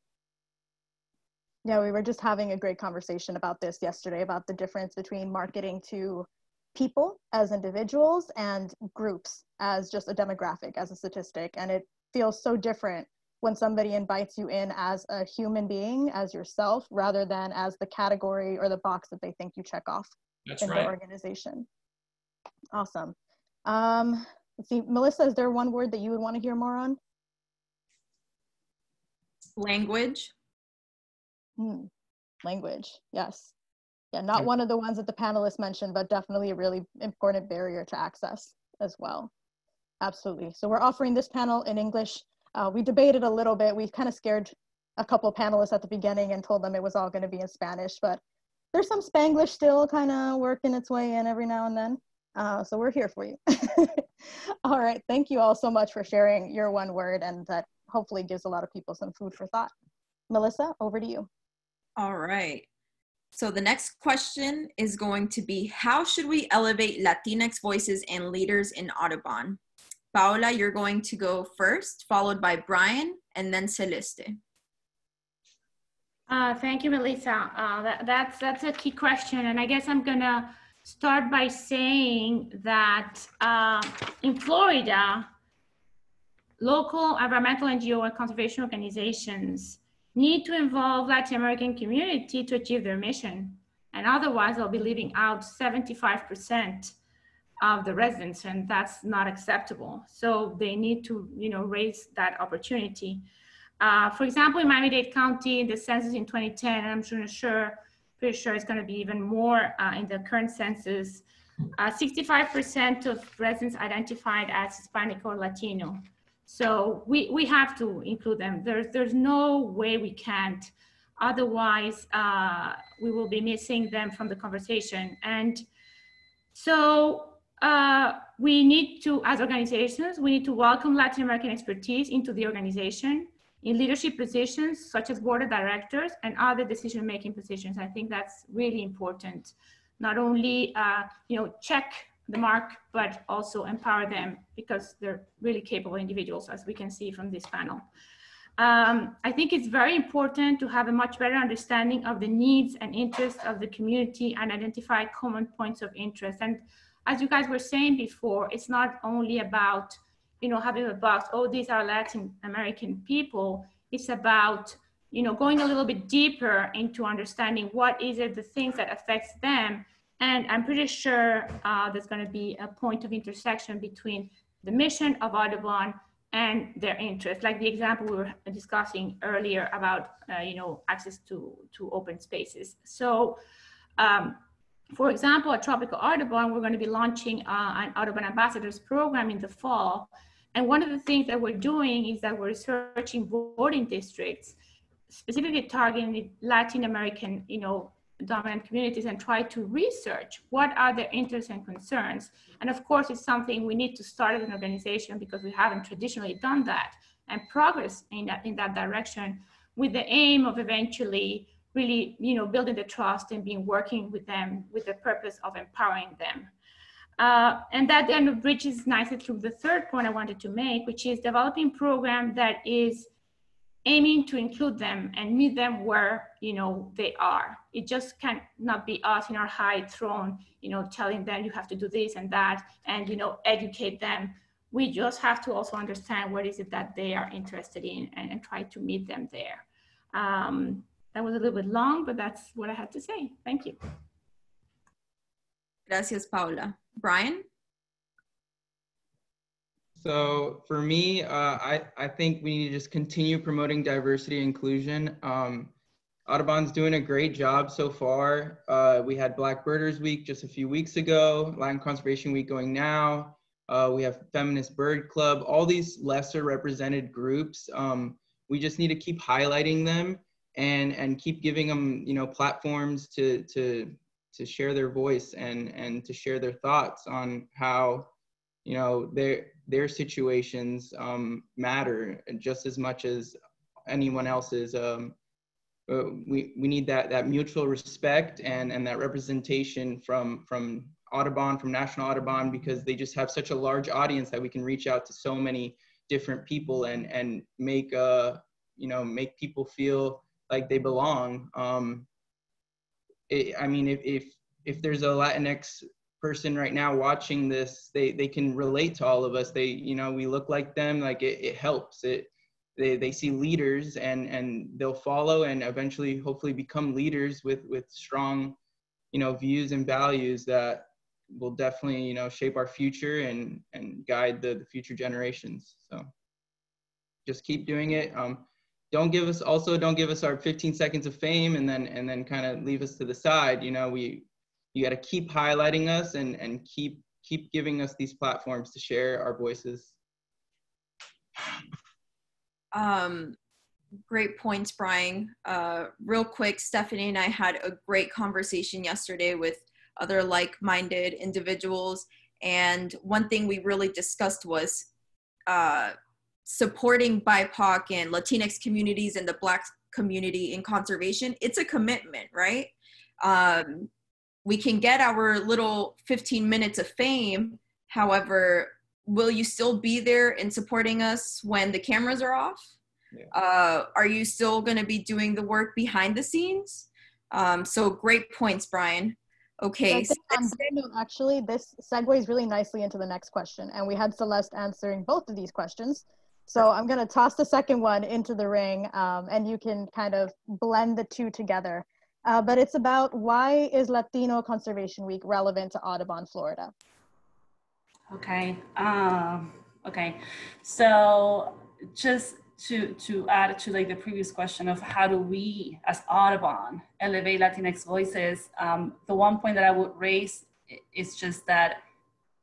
Yeah, we were just having a great conversation about this yesterday, about the difference between marketing to people as individuals and groups as just a demographic, as a statistic. And it feels so different when somebody invites you in as a human being, as yourself, rather than as the category or the box that they think you check off in the organization. Awesome. Let's see, Melissa, is there one word that you would want to hear more on? Language. Language, yes. Yeah, not one of the ones that the panelists mentioned, but definitely a really important barrier to access as well. Absolutely. So we're offering this panel in English. We debated a little bit. We kind of scared a couple of panelists at the beginning and told them it was all going to be in Spanish, but there's some Spanglish still kind of working its way in every now and then. So we're here for you. All right. Thank you all so much for sharing your one word, and that hopefully gives a lot of people some food for thought. Melissa, over to you. All right. So the next question is going to be, how should we elevate Latinx voices and leaders in Audubon? Paula, you're going to go first, followed by Brian, and then Celeste. Thank you, Melissa. That's a key question. And I guess I'm gonna start by saying that in Florida, local environmental NGO and conservation organizations need to involve Latin American community to achieve their mission. And otherwise they'll be leaving out 75% of the residents, and that's not acceptable. So they need to, raise that opportunity. For example, in Miami-Dade County, in the census in 2010, and I'm pretty sure it's going to be even more in the current census, 65% of residents identified as Hispanic or Latino. So we have to include them. There's no way we can't. Otherwise, we will be missing them from the conversation. And so we need to, as organizations, we need to welcome Latin American expertise into the organization in leadership positions such as board of directors and other decision-making positions. I think that's really important. Not only check the mark, but also empower them because they're really capable individuals, as we can see from this panel. I think it's very important to have a much better understanding of the needs and interests of the community and identify common points of interest. And as you guys were saying before, it's not only about having a box, oh, these are Latin American people. It's about, going a little bit deeper into understanding what is it, the things that affects them. And I'm pretty sure there's going to be a point of intersection between the mission of Audubon and their interests, like the example we were discussing earlier about, access to open spaces. So, for example, at Tropical Audubon, we're going to be launching an Audubon Ambassadors program in the fall. And one of the things that we're doing is that we're researching voting districts, specifically targeting Latin American, dominant communities, and try to research what are their interests and concerns. And of course, it's something we need to start as an organization because we haven't traditionally done that, and progress in that direction with the aim of eventually really, building the trust and working with them with the purpose of empowering them. And that kind of bridges nicely through the third point I wanted to make, which is developing a program that is aiming to include them and meet them where, they are. It just cannot be us in our high throne, telling them you have to do this and that and, educate them. We just have to also understand what is it that they are interested in and try to meet them there. That was a little bit long, but that's what I had to say. Thank you. Gracias, Paula. Brian? So for me, I think we need to just continue promoting diversity and inclusion. Audubon's doing a great job so far. We had Black Birders Week just a few weeks ago, Latin Conservation Week going now. We have Feminist Bird Club, all these lesser represented groups. We just need to keep highlighting them and keep giving them, platforms to share their voice and to share their thoughts on how, their situations matter just as much as anyone else's. We need that mutual respect and that representation from Audubon, from National Audubon, because they just have such a large audience that we can reach out to so many different people and make make people feel like they belong. If there's a Latinx person right now watching this, they can relate to all of us. We look like them, like it helps. They see leaders and they'll follow and eventually hopefully become leaders with strong, views and values that will definitely, shape our future and guide the future generations. So just keep doing it. Don't give us our 15 seconds of fame and then kind of leave us to the side. You got to keep highlighting us and keep giving us these platforms to share our voices. Great points, Brian. Real quick, Stephanie and I had a great conversation yesterday with other like-minded individuals. And one thing we really discussed was supporting BIPOC and Latinx communities and the Black community in conservation. It's a commitment, right? We can get our little 15 minutes of fame. However, will you still be there in supporting us when the cameras are off? Yeah. Are you still going to be doing the work behind the scenes? So great points, Brian. Okay. I think on that note, actually, this segues really nicely into the next question. And we had Celeste answering both of these questions. So I'm going to toss the second one into the ring, and you can kind of blend the two together. But it's about, why is Latino Conservation Week relevant to Audubon, Florida? Okay. Okay. So just to add to like the previous question of how do we as Audubon elevate Latinx voices, the one point that I would raise is just that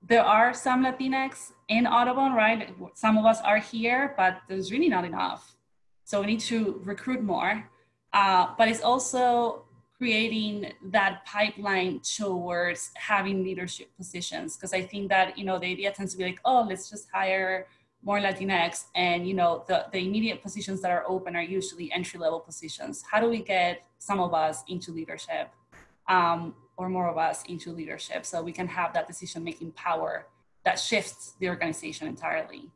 there are some Latinx in Audubon, right? Some of us are here, but there's really not enough. So we need to recruit more, but it's also creating that pipeline towards having leadership positions. Because I think that, you know, the idea tends to be like, oh, let's just hire more Latinx, and, you know, the immediate positions that are open are usually entry-level positions. How do we get some of us into leadership, or more of us into leadership, so we can have that decision-making power that shifts the organization entirely?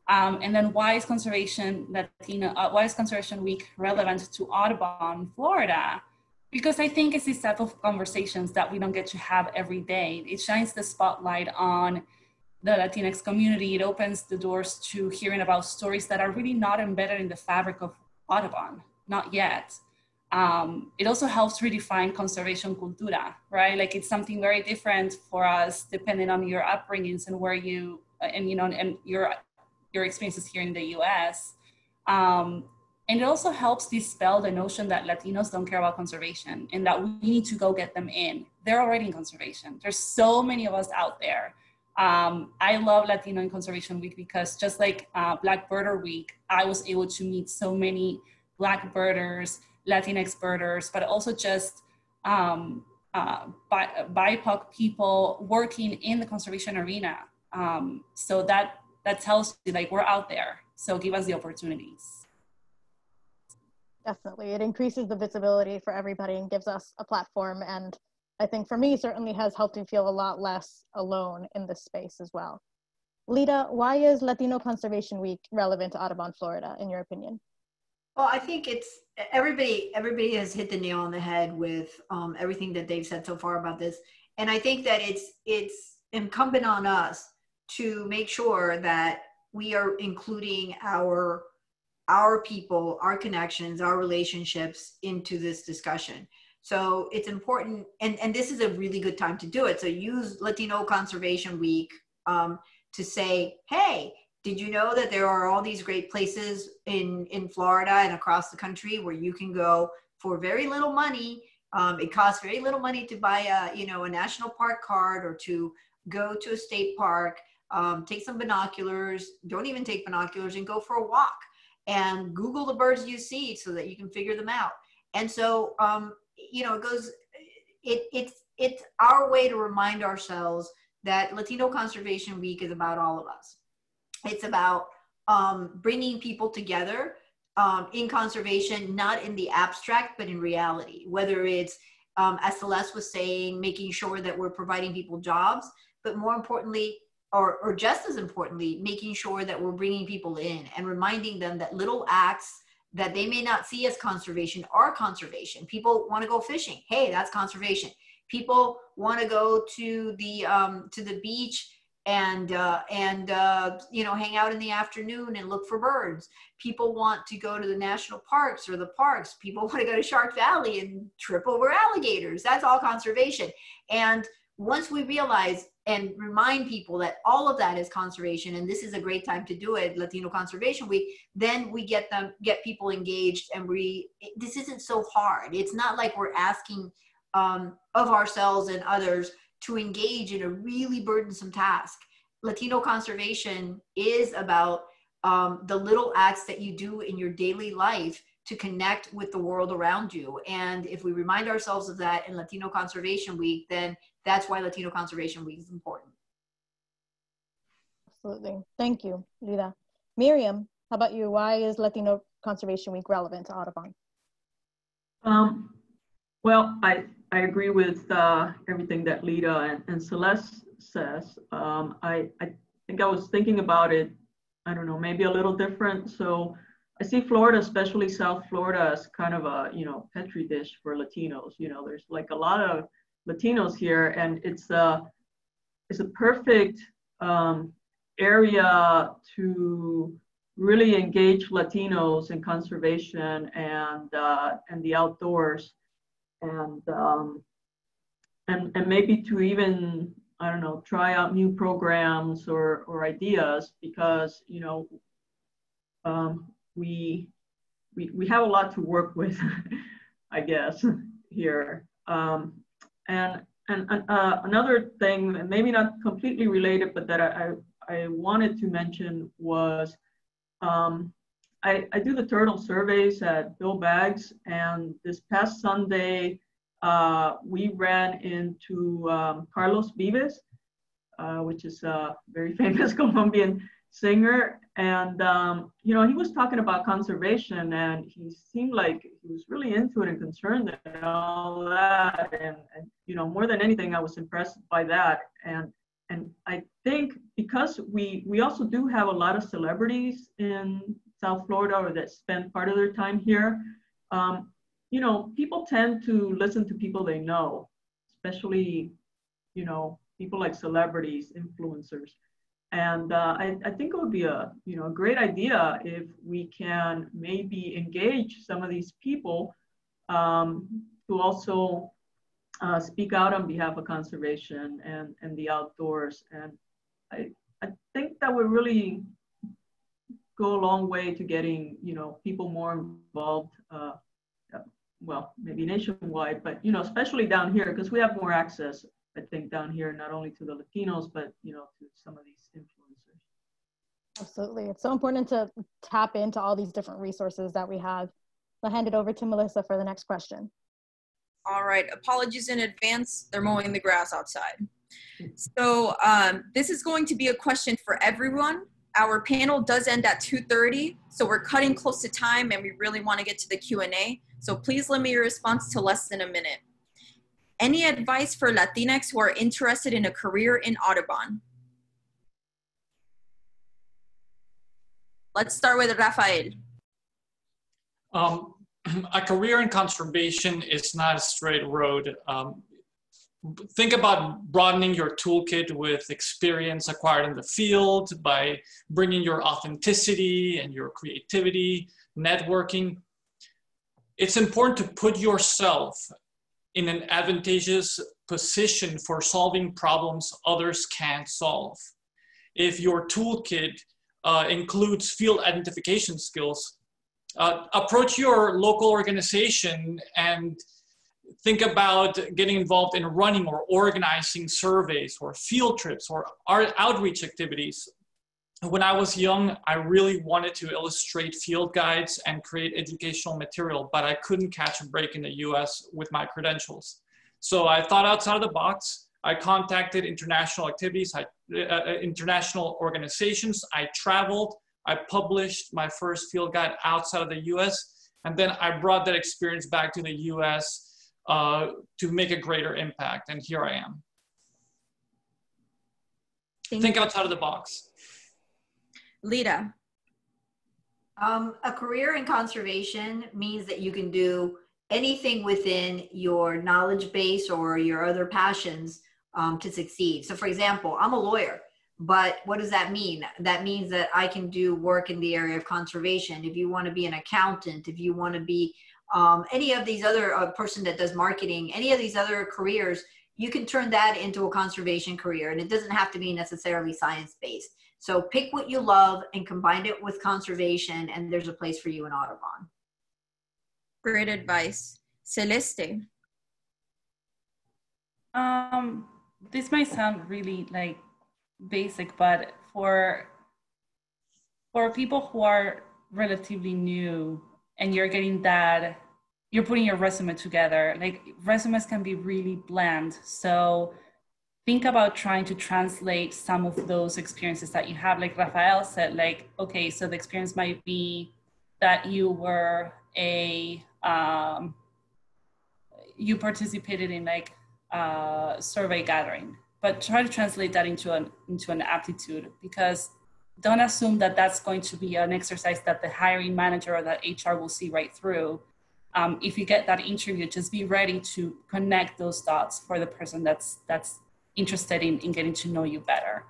And then why is Conservation Week relevant to Audubon, Florida? Because I think it's this type of conversations that we don't get to have every day. It shines the spotlight on the Latinx community. It opens the doors to hearing about stories that are really not embedded in the fabric of Audubon, not yet. It also helps redefine conservation cultura, right? Like, it's something very different for us depending on your upbringings and where you, and, you know, and your experiences here in the US. And it also helps dispel the notion that Latinos don't care about conservation and that we need to go get them in. They're already in conservation. There's so many of us out there. I love Latino in Conservation Week because, just like Black Birder Week, I was able to meet so many Black birders, Latinx birders, but also just BIPOC people working in the conservation arena. So that tells you, like, we're out there. So give us the opportunities. Definitely. It increases the visibility for everybody and gives us a platform. And I think for me, certainly has helped me feel a lot less alone in this space as well. Lita, why is Latino Conservation Week relevant to Audubon, Florida, in your opinion? Well, I think it's everybody has hit the nail on the head with everything that they've said so far about this. And I think that it's incumbent on us to make sure that we are including our people, our connections, our relationships into this discussion. So it's important, and this is a really good time to do it. So use Latino Conservation Week to say, hey, did you know that there are all these great places in Florida and across the country where you can go for very little money? It costs very little money to buy a national park card, or to go to a state park, take some binoculars, don't even take binoculars, and go for a walk and Google the birds you see so that you can figure them out. And so, it's our way to remind ourselves that Latino Conservation Week is about all of us. It's about bringing people together in conservation, not in the abstract, but in reality. Whether it's, as Celeste was saying, making sure that we're providing people jobs, but more importantly, or just as importantly, making sure that we're bringing people in and reminding them that little acts that they may not see as conservation are conservation. People want to go fishing. Hey, that's conservation. People want to go to the beach and hang out in the afternoon and look for birds. People want to go to the national parks or the parks. People want to go to Shark Valley and trip over alligators. That's all conservation. And once we realize and remind people that all of that is conservation, and this is a great time to do it, Latino Conservation Week, then we get people engaged, and this isn't so hard. It's not like we're asking of ourselves and others to engage in a really burdensome task. Latino conservation is about the little acts that you do in your daily life to connect with the world around you. And if we remind ourselves of that in Latino Conservation Week, then that's why Latino Conservation Week is important. Absolutely. Thank you, Lida. Miriam, how about you? Why is Latino Conservation Week relevant to Audubon? Well, I agree with everything that Lida and Celeste says. I think I was thinking about it, I don't know, maybe a little different. So I see Florida, especially South Florida, as kind of a, petri dish for Latinos. There's like a lot of Latinos here, and it's a perfect area to really engage Latinos in conservation and the outdoors, and maybe to even, I don't know, try out new programs or ideas, because we have a lot to work with, I guess, here. And another thing, and maybe not completely related, but that I wanted to mention was, I do the turtle surveys at Bill Baggs, and this past Sunday, we ran into Carlos Vives, which is a very famous Colombian singer. And, he was talking about conservation, and he seemed like he was really into it and concerned and all that. And more than anything, I was impressed by that. And I think because we also do have a lot of celebrities in South Florida, or that spend part of their time here, people tend to listen to people they know, especially, people like celebrities, influencers. And I think it would be a great idea if we can maybe engage some of these people to also speak out on behalf of conservation and the outdoors. And I think that would really go a long way to getting people more involved. Well, maybe nationwide, but especially down here, because we have more access, I think, down here, not only to the Latinos, but to some of these influencers. Absolutely. It's so important to tap into all these different resources that we have. I'll hand it over to Melissa for the next question. All right, apologies in advance. They're mowing the grass outside. So this is going to be a question for everyone. Our panel does end at 2:30, so we're cutting close to time, and we really want to get to the Q&A. So please limit your response to less than a minute. Any advice for Latinx who are interested in a career in Audubon? Let's start with Rafael. A career in conservation is not a straight road. Think about broadening your toolkit with experience acquired in the field by bringing your authenticity and your creativity, networking. It's important to put yourself in an advantageous position for solving problems others can't solve. If your toolkit includes field identification skills, approach your local organization and think about getting involved in running or organizing surveys or field trips or outreach activities. When I was young, I really wanted to illustrate field guides and create educational material, but I couldn't catch a break in the US with my credentials. So I thought outside of the box. I contacted international activities, international organizations. I traveled. I published my first field guide outside of the US, and then I brought that experience back to the US to make a greater impact, and here I am. Think outside of the box. Lita. A career in conservation means that you can do anything within your knowledge base or your other passions to succeed. So for example, I'm a lawyer, but what does that mean? That means that I can do work in the area of conservation. If you want to be an accountant, if you want to be any of these other person that does marketing, any of these other careers, you can turn that into a conservation career, and it doesn't have to be necessarily science-based. So pick what you love and combine it with conservation, and there's a place for you in Audubon. Great advice. Celeste. This might sound really like basic, but for people who are relatively new and you're getting that, you're putting your resume together, like resumes can be really bland. So think about trying to translate some of those experiences that you have. Like Rafael said, like, okay, so the experience might be that you were you participated in like survey gathering, but try to translate that into an aptitude, because don't assume that that's going to be an exercise that the hiring manager or that HR will see right through. If you get that interview, just be ready to connect those dots for the person that's interested in getting to know you better.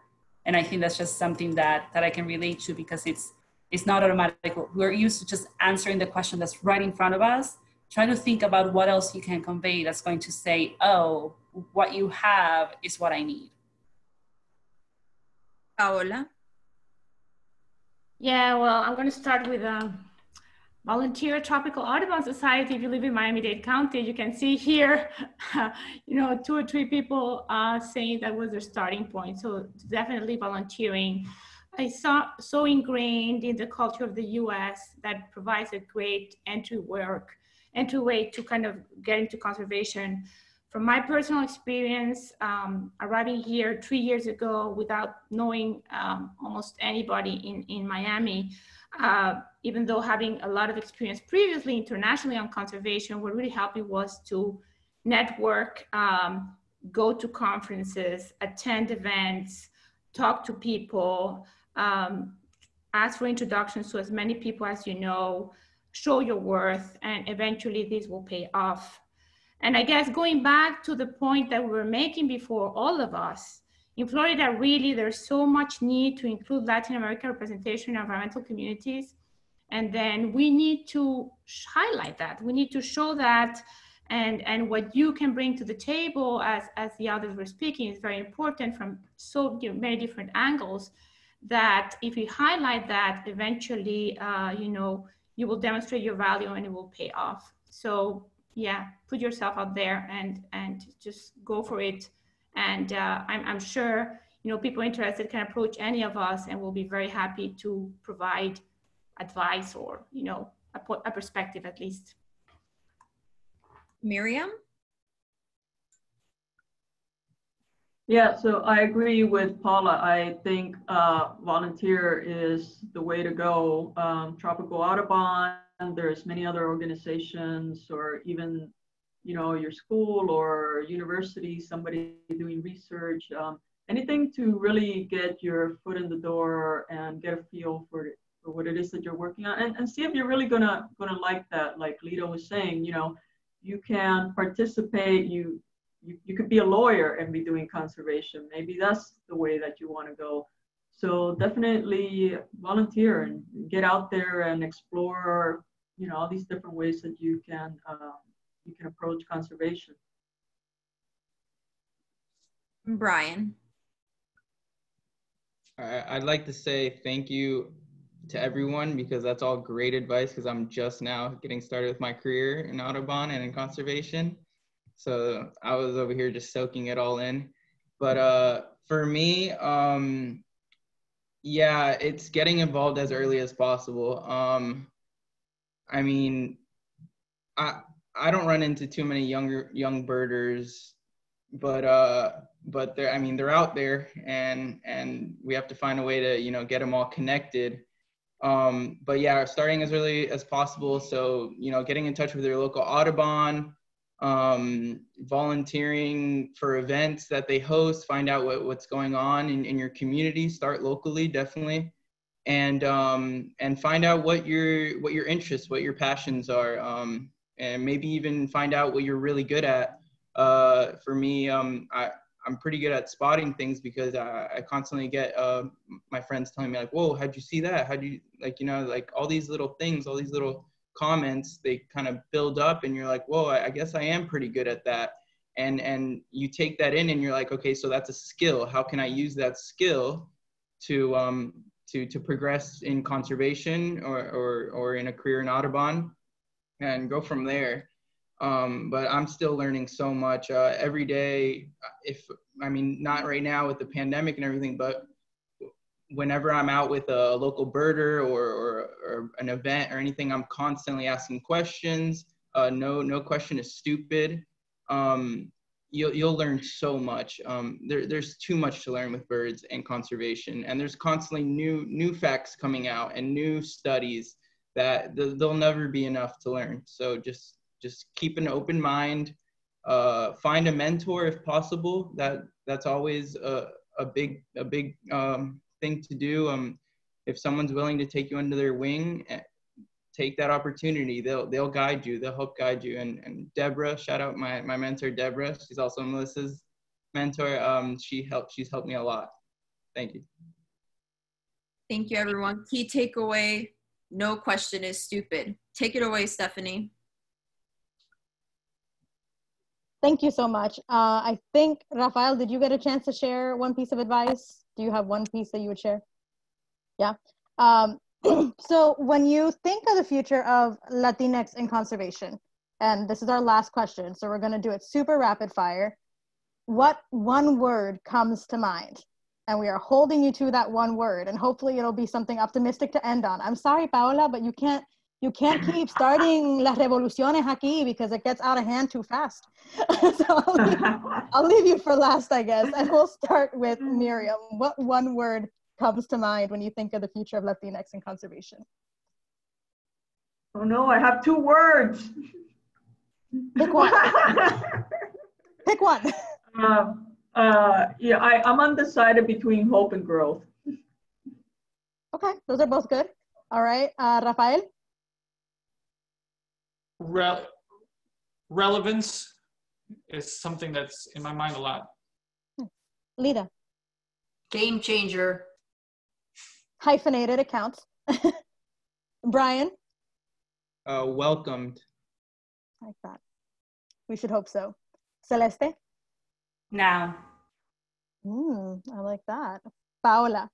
And I think that's just something that I can relate to, because it's It's not automatic. We're used to just answering the question that's right in front of us. Try to think about what else you can convey that's going to say, oh, what you have is what I need. Paola? Yeah, well, I'm going to start with volunteer at Tropical Audubon Society. If you live in Miami-Dade County, you can see here, 2 or 3 people saying that was their starting point. So definitely volunteering. I saw so ingrained in the culture of the US that provides a great entryway to kind of get into conservation. From my personal experience, arriving here 3 years ago without knowing almost anybody in Miami, even though having a lot of experience previously internationally on conservation, what really helped me was to network, go to conferences, attend events, talk to people, ask for introductions to as many people as you know, show your worth, and eventually this will pay off. And I guess going back to the point that we were making before, all of us, in Florida, really, there's so much need to include Latin American representation in environmental communities. And then we need to highlight that. We need to show that, and what you can bring to the table, as the others were speaking, is very important from so many different angles, that if you highlight that, eventually, you will demonstrate your value and it will pay off. So yeah, put yourself out there and just go for it. And I'm sure, people interested can approach any of us, and we'll be very happy to provide advice or, a perspective at least. Miriam? Yeah, so I agree with Paula. I think volunteer is the way to go. Tropical Audubon, there's many other organizations, or even, your school or university, somebody doing research, anything to really get your foot in the door and get a feel for what it is that you're working on, and see if you're really gonna like that. Like Lita was saying, you can participate, you could be a lawyer and be doing conservation. Maybe that's the way that you want to go. So definitely volunteer and get out there and explore, all these different ways that you can approach conservation. Brian? I'd like to say thank you to everyone, because that's all great advice, because I'm just now getting started with my career in Audubon and in conservation. So I was over here just soaking it all in. But for me, yeah, it's getting involved as early as possible. I mean, I don't run into too many young birders, but they're out there, and we have to find a way to, get them all connected. But yeah, starting as early as possible. So, getting in touch with your local Audubon, volunteering for events that they host, find out what's going on in your community, start locally, definitely. And find out what your interests, what your passions are, and maybe even find out what you're really good at. For me, I'm pretty good at spotting things, because I constantly get my friends telling me, like, whoa, how'd you see that? How'd you, like all these little things, all these little comments, they kind of build up, and you're like, whoa, I guess I am pretty good at that. And you take that in, and you're like, okay, so that's a skill. How can I use that skill to progress in conservation or in a career in Audubon, and go from there. But I'm still learning so much every day. Not right now with the pandemic and everything, but whenever I'm out with a local birder or an event or anything, I'm constantly asking questions. No question is stupid. You'll learn so much. There's too much to learn with birds and conservation, and there's constantly new facts coming out and new studies that there'll never be enough to learn. So just keep an open mind. Find a mentor if possible. That's always a big thing to do. If someone's willing to take you under their wing, take that opportunity. They'll guide you. They'll help guide you. And Deborah, shout out my mentor Deborah. She's also Melissa's mentor. She's helped me a lot. Thank you. Thank you, everyone. Key takeaway, no question is stupid. Take it away, Stephanie. Thank you so much. I think, Rafael, did you get a chance to share one piece of advice? Do you have one piece that you would share? Yeah. So when you think of the future of Latinx in conservation, and this is our last question, so we're going to do it super rapid fire. What one word comes to mind? And we are holding you to that one word, and hopefully it'll be something optimistic to end on. I'm sorry, Paola, but you can't keep starting las revoluciones aquí because it gets out of hand too fast. So I'll leave you for last, I guess. And we'll start with Miriam. What one word comes to mind when you think of the future of Latinx in conservation? Oh no, I have 2 words. Pick one. Pick one. Yeah, I'm undecided between hope and growth. Okay, those are both good. All right, Rafael? Relevance is something that's in my mind a lot. Lita? Game changer. Hyphenated accounts. Brian? Welcomed. Like that. We should hope so. Celeste? Now. I like that. Paola?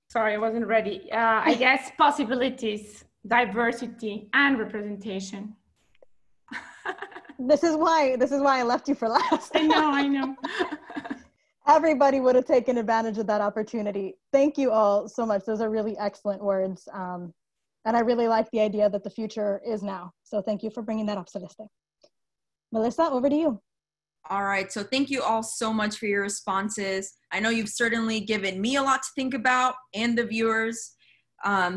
Sorry, I wasn't ready. I guess possibilities, diversity, and representation. This is why I left you for last. I know. Everybody would have taken advantage of that opportunity. Thank you all so much. Those are really excellent words. And I really like the idea that the future is now. So thank you for bringing that up, Celeste. Melissa, over to you. All right, so thank you all so much for your responses. I know you've certainly given me a lot to think about and the viewers.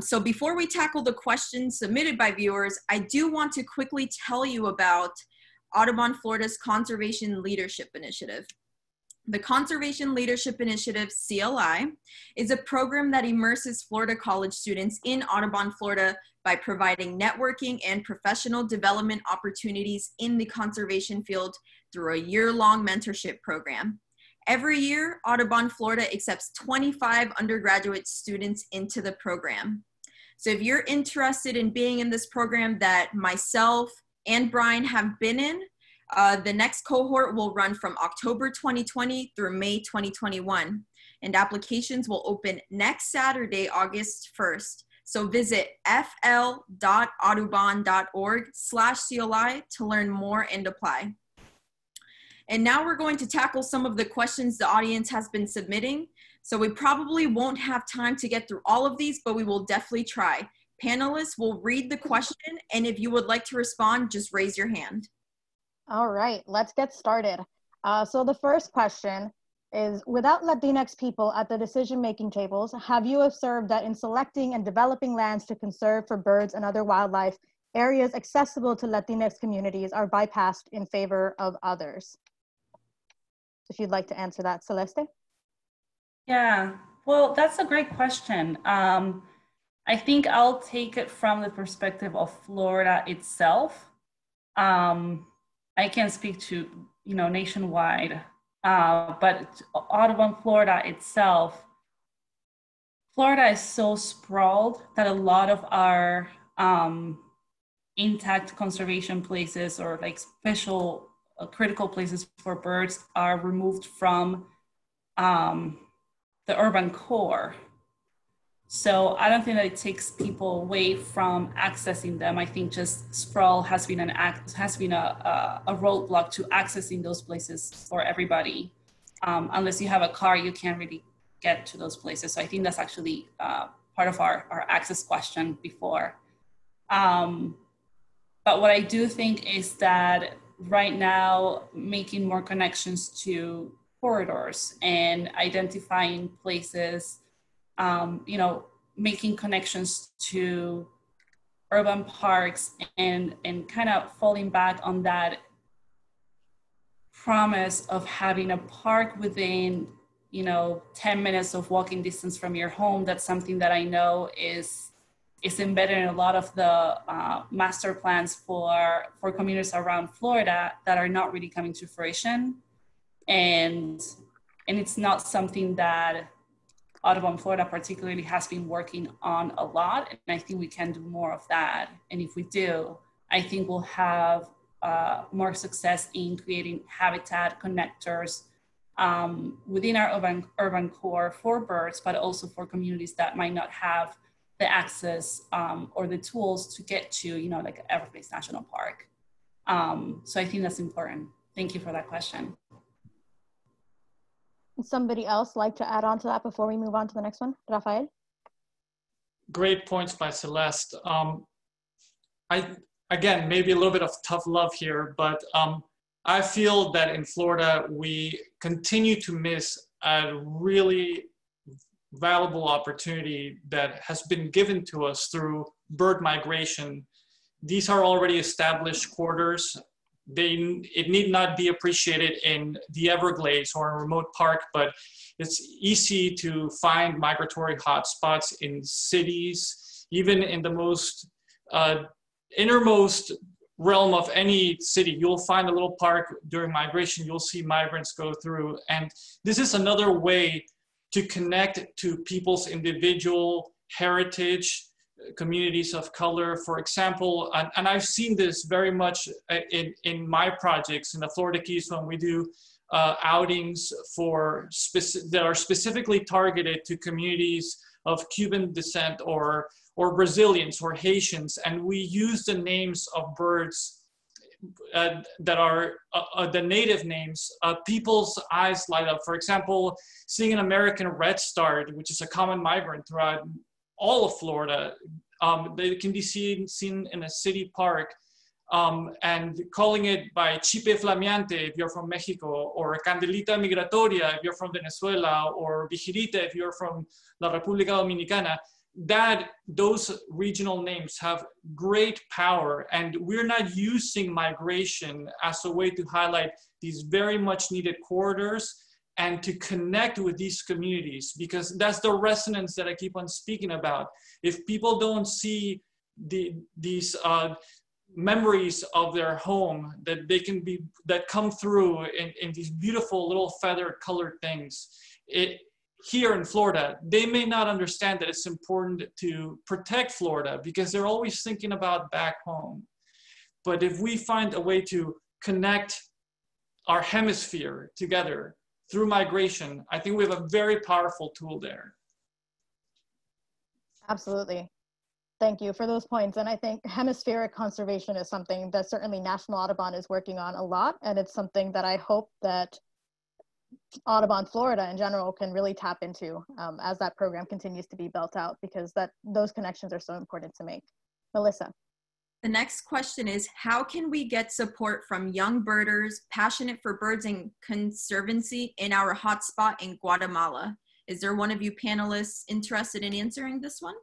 So before we tackle the questions submitted by viewers, I do want to quickly tell you about Audubon Florida's Conservation Leadership Initiative. The Conservation Leadership Initiative, CLI, is a program that immerses Florida college students in Audubon, Florida by providing networking and professional development opportunities in the conservation field through a year-long mentorship program. Every year, Audubon, Florida accepts 25 undergraduate students into the program. So if you're interested in being in this program that myself and Brian have been in, the next cohort will run from October 2020 through May 2021, and applications will open next Saturday, August 1st. So visit fl.audubon.org/CLI to learn more and apply. And now we're going to tackle some of the questions the audience has been submitting. So we probably won't have time to get through all of these, but we will definitely try. Panelists will read the question, and if you would like to respond, just raise your hand. All right, let's get started. So the first question is, without Latinx people at the decision-making tables, have you observed that in selecting and developing lands to conserve for birds and other wildlife, areas accessible to Latinx communities are bypassed in favor of others? If you'd like to answer that, Celeste? Yeah, well, that's a great question. I think I'll take it from the perspective of Florida itself. I can't speak to, nationwide, but Audubon, Florida itself, Florida is so sprawled that a lot of our intact conservation places or like special critical places for birds are removed from the urban core. So I don't think that it takes people away from accessing them. I think just sprawl has been a roadblock to accessing those places for everybody. Unless you have a car, you can't really get to those places. So I think that's actually part of our access question before. But what I do think is that right now, making more connections to corridors and identifying places, making connections to urban parks and kind of falling back on that promise of having a park within, 10 minutes of walking distance from your home. That's something that I know is embedded in a lot of the master plans for communities around Florida that are not really coming to fruition. And it's not something that Audubon Florida particularly has been working on a lot. And I think we can do more of that. And if we do, I think we'll have more success in creating habitat connectors within our urban core for birds, but also for communities that might not have the access or the tools to get to, you know, like Everglades National Park. So I think that's important. Thank you for that question. Somebody else like to add on to that before we move on to the next one? Rafael? Great points by Celeste. Again, maybe a little bit of tough love here, but I feel that in Florida, we continue to miss a really valuable opportunity that has been given to us through bird migration. These are already established quarters. It need not be appreciated in the Everglades or in a remote park, but it's easy to find migratory hotspots in cities, even in the most innermost realm of any city. You'll find a little park during migration, you'll see migrants go through. And this is another way to connect to people's individual heritage, communities of color, for example, and I've seen this very much in my projects in the Florida Keys when we do outings for that are specifically targeted to communities of Cuban descent or Brazilians or Haitians, and we use the names of birds that are the native names. People's eyes light up. For example, seeing an American redstart, which is a common migrant throughout all of Florida, they can be seen in a city park, and calling it by Chipe Flameante if you're from Mexico, or Candelita Migratoria if you're from Venezuela, or Vigirita if you're from La República Dominicana. Those regional names have great power, and we're not using migration as a way to highlight these very much needed corridors and to connect with these communities, because that's the resonance that I keep on speaking about. If people don't see these memories of their home that come through in these beautiful little feather colored things, here in Florida, they may not understand that it's important to protect Florida because they're always thinking about back home. But if we find a way to connect our hemisphere together through migration, I think we have a very powerful tool there. Absolutely. Thank you for those points. And I think hemispheric conservation is something that certainly National Audubon is working on a lot. And it's something that I hope that Audubon Florida in general can really tap into as that program continues to be built out, because those connections are so important to make. Melissa. The next question is, how can we get support from young birders passionate for birds and conservancy in our hotspot in Guatemala? Is there one of you panelists interested in answering this one?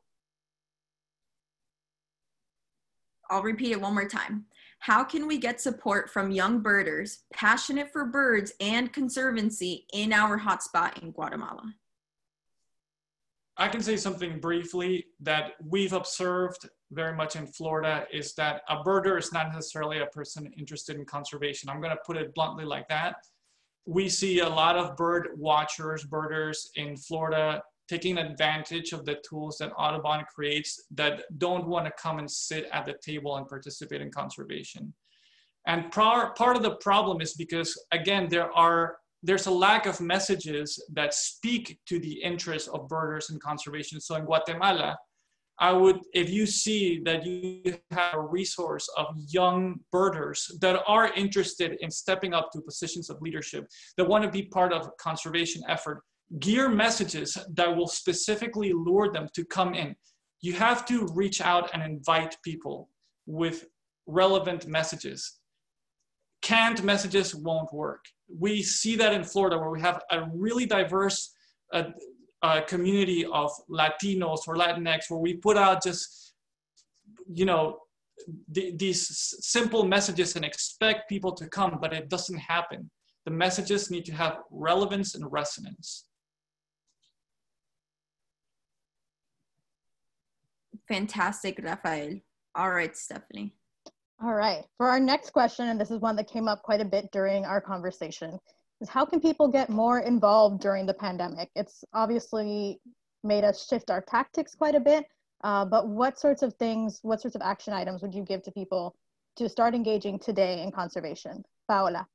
I'll repeat it one more time. How can we get support from young birders passionate for birds and conservancy in our hotspot in Guatemala? I can say something briefly that we've observed very much in Florida is that a birder is not necessarily a person interested in conservation. I'm going to put it bluntly like that. We see a lot of bird watchers, birders in Florida taking advantage of the tools that Audubon creates that don't want to come and sit at the table and participate in conservation. And part of the problem is because, again, there's a lack of messages that speak to the interests of birders in conservation. So in Guatemala, if you see that you have a resource of young birders that are interested in stepping up to positions of leadership, that want to be part of a conservation effort, gear messages that will specifically lure them to come in. You have to reach out and invite people with relevant messages. Canned messages won't work. We see that in Florida, where we have a really diverse community of Latinos or Latinx, where we put out just, these simple messages and expect people to come, but it doesn't happen. The messages need to have relevance and resonance. Fantastic, Rafael. All right, Stephanie. All right, for our next question, and this is one that came up quite a bit during our conversation. is how can people get more involved during the pandemic? It's obviously made us shift our tactics quite a bit, but what sorts of action items would you give to people to start engaging today in conservation? Paola.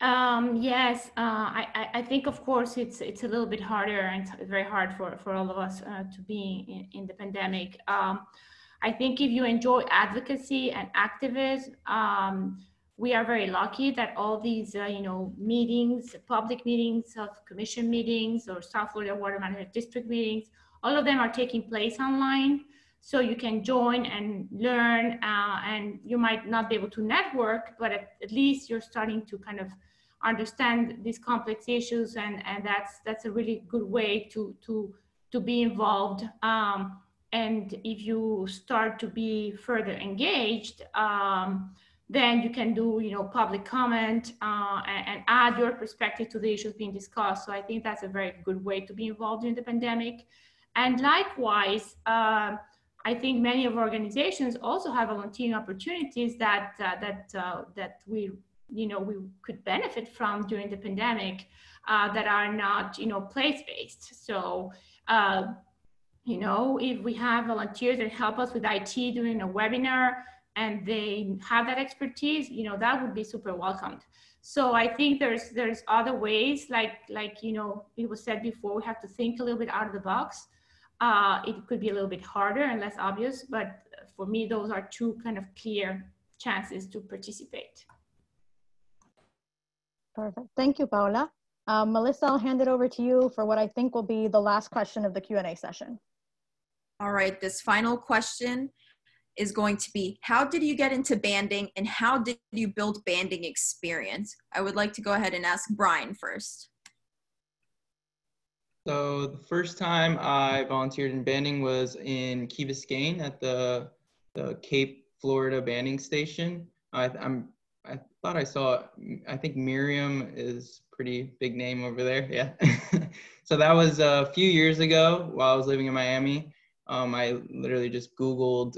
Yes, I think of course it's a little bit harder, and it's very hard for all of us to be in the pandemic. I think if you enjoy advocacy and activism, we are very lucky that all these meetings, public meetings, of commission meetings, or South Florida Water Management District meetings, all of them are taking place online. So you can join and learn, and you might not be able to network, but at least you're starting to kind of understand these complex issues, and that's a really good way to be involved. And if you start to be further engaged, then you can do public comment and add your perspective to the issues being discussed. So I think that's a very good way to be involved in the pandemic. And likewise, I think many of our organizations also have volunteering opportunities that we could benefit from during the pandemic that are not place-based. So if we have volunteers that help us with IT during a webinar and they have that expertise, that would be super welcomed. So I think there's other ways, like it was said before, we have to think a little bit out of the box. It could be a little bit harder and less obvious, but for me, those are two kind of clear chances to participate. Perfect. Thank you, Paola. Melissa, I'll hand it over to you for what I think will be the last question of the Q&A session. All right, this final question is going to be, how did you get into banding and how did you build banding experience? I would like to go ahead and ask Brian first. So the first time I volunteered in banding was in Key Biscayne at the Cape Florida banding station. I thought I saw, I think Miriam is a pretty big name over there, yeah. So that was a few years ago while I was living in Miami. I literally just Googled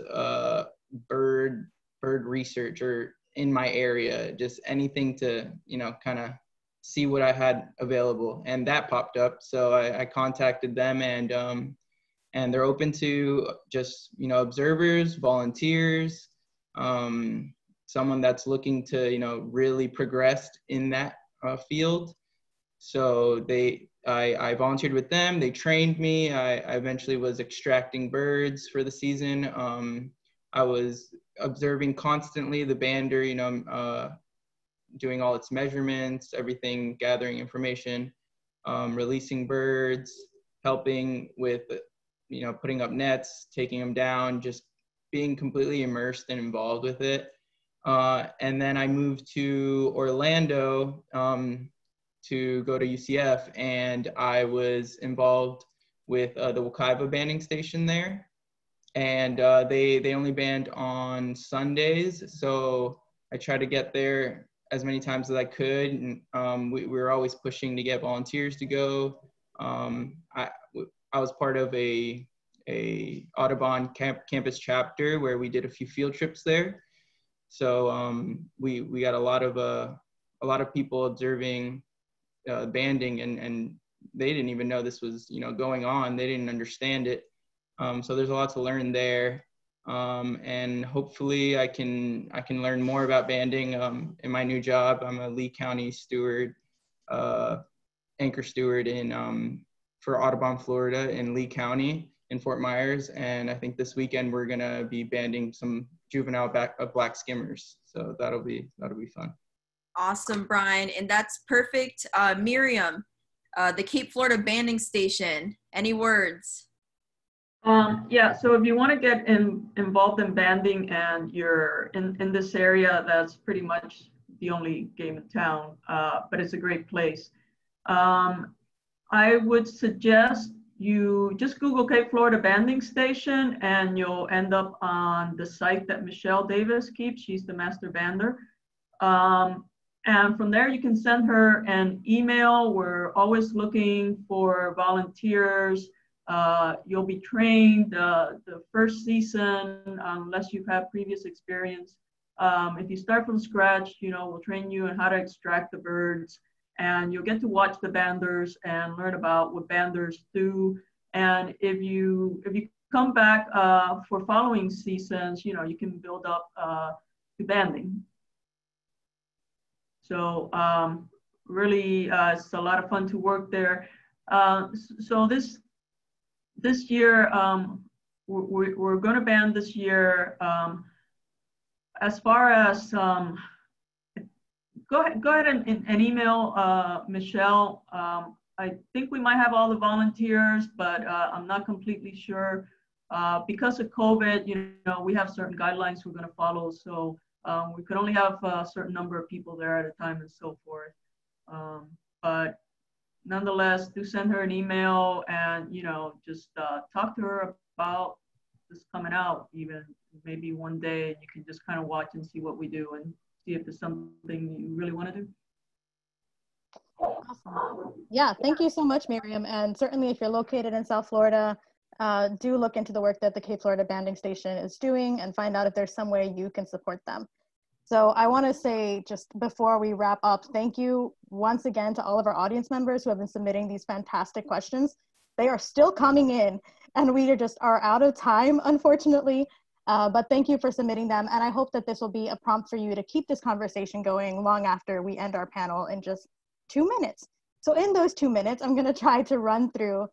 bird research or in my area, just anything to, kind of see what I had available, and that popped up. So I contacted them, and they're open to just, observers, volunteers, someone that's looking to, really progress in that field. So I volunteered with them. They trained me. I eventually was extracting birds for the season. I was observing constantly the bander, doing all its measurements, everything, gathering information, releasing birds, helping with, putting up nets, taking them down, just being completely immersed and involved with it. And then I moved to Orlando to go to UCF, and I was involved with the Wekiva banding station there. And they only band on Sundays, so I tried to get there as many times as I could. And we were always pushing to get volunteers to go. I was part of a Audubon campus chapter where we did a few field trips there. So we got a lot of people observing banding, and they didn't even know this was going on. They didn't understand it. So there's a lot to learn there. And hopefully I can learn more about banding in my new job. I'm a Lee County steward, anchor steward for Audubon Florida in Lee County in Fort Myers. And I think this weekend we're gonna be banding some juvenile black skimmers. So that'll be fun. Awesome, Brian, and that's perfect. Miriam, the Cape Florida banding station, any words? Yeah, so if you want to get involved in banding and you're in this area, that's pretty much the only game in town, but it's a great place. I would suggest you just Google Cape Florida banding station and you'll end up on the site that Michelle Davis keeps. She's the master bander. And from there, you can send her an email. We're always looking for volunteers. You'll be trained the first season, unless you've had previous experience. If you start from scratch, we'll train you on how to extract the birds, and you'll get to watch the banders and learn about what banders do. And if you come back for following seasons, you can build up to banding. So really, it's a lot of fun to work there. So this year, we're going to band this year. As far as go ahead and email Michelle. I think we might have all the volunteers, but I'm not completely sure. Because of COVID, we have certain guidelines we're going to follow. So we could only have a certain number of people there at a time and so forth. But nonetheless, do send her an email and, just talk to her about this coming out. Even maybe one day you can just kind of watch and see what we do and see if there's something you really want to do. Awesome. Yeah, thank you so much, Miriam. And certainly if you're located in South Florida, do look into the work that the Cape Florida Banding Station is doing and find out if there's some way you can support them. So I want to say, just before we wrap up, thank you once again to all of our audience members who have been submitting these fantastic questions. They are still coming in, and we are out of time, unfortunately. But thank you for submitting them. And I hope that this will be a prompt for you to keep this conversation going long after we end our panel in just 2 minutes. So in those 2 minutes, I'm going to try to run through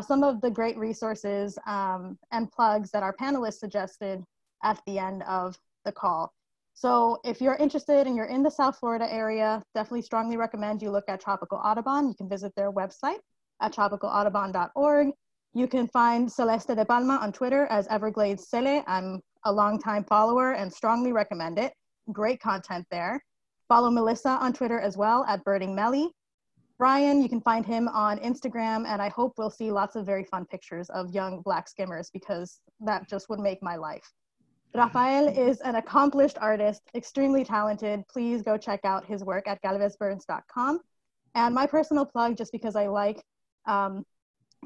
some of the great resources and plugs that our panelists suggested at the end of the call. So if you're interested and you're in the South Florida area, definitely strongly recommend you look at Tropical Audubon. You can visit their website at tropicalaudubon.org. You can find Celeste de Palma on Twitter as Everglades Cele. I'm a longtime follower and strongly recommend it. Great content there. Follow Melissa on Twitter as well at Birding Melly. Brian, you can find him on Instagram, and I hope we'll see lots of very fun pictures of young black skimmers because that just would make my life. Rafael is an accomplished artist, extremely talented. Please go check out his work at galvezbirds.com. And my personal plug, just because I like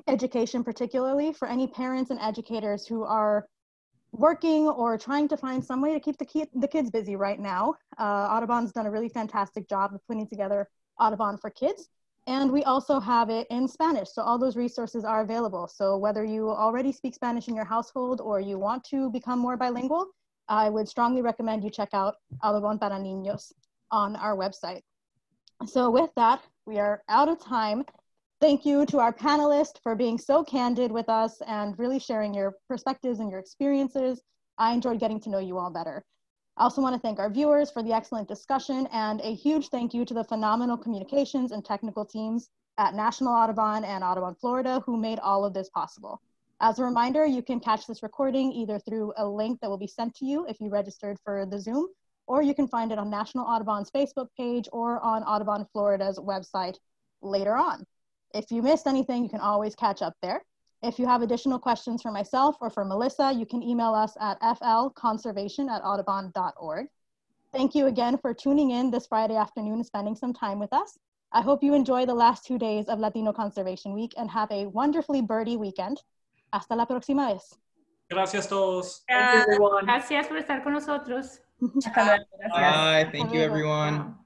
education particularly, for any parents and educators who are working or trying to find some way to keep the kids busy right now. Audubon's done a really fantastic job of putting together Audubon for Kids. And we also have it in Spanish. So all those resources are available. So whether you already speak Spanish in your household or you want to become more bilingual, I would strongly recommend you check out Audubon para Niños on our website. So with that, we are out of time. Thank you to our panelists for being so candid with us and really sharing your perspectives and your experiences. I enjoyed getting to know you all better. I also want to thank our viewers for the excellent discussion, and a huge thank you to the phenomenal communications and technical teams at National Audubon and Audubon Florida who made all of this possible. As a reminder, you can catch this recording either through a link that will be sent to you if you registered for the Zoom, or you can find it on National Audubon's Facebook page or on Audubon Florida's website later on. If you missed anything, you can always catch up there. If you have additional questions for myself or for Melissa, you can email us at flconservation@audubon.org. Thank you again for tuning in this Friday afternoon and spending some time with us. I hope you enjoy the last 2 days of Latino Conservation Week and have a wonderfully birdie weekend. Hasta la próxima vez. Gracias todos. Thank you, everyone. Gracias por estar con nosotros. Hasta luego. Gracias. Bye. Thank you, everyone.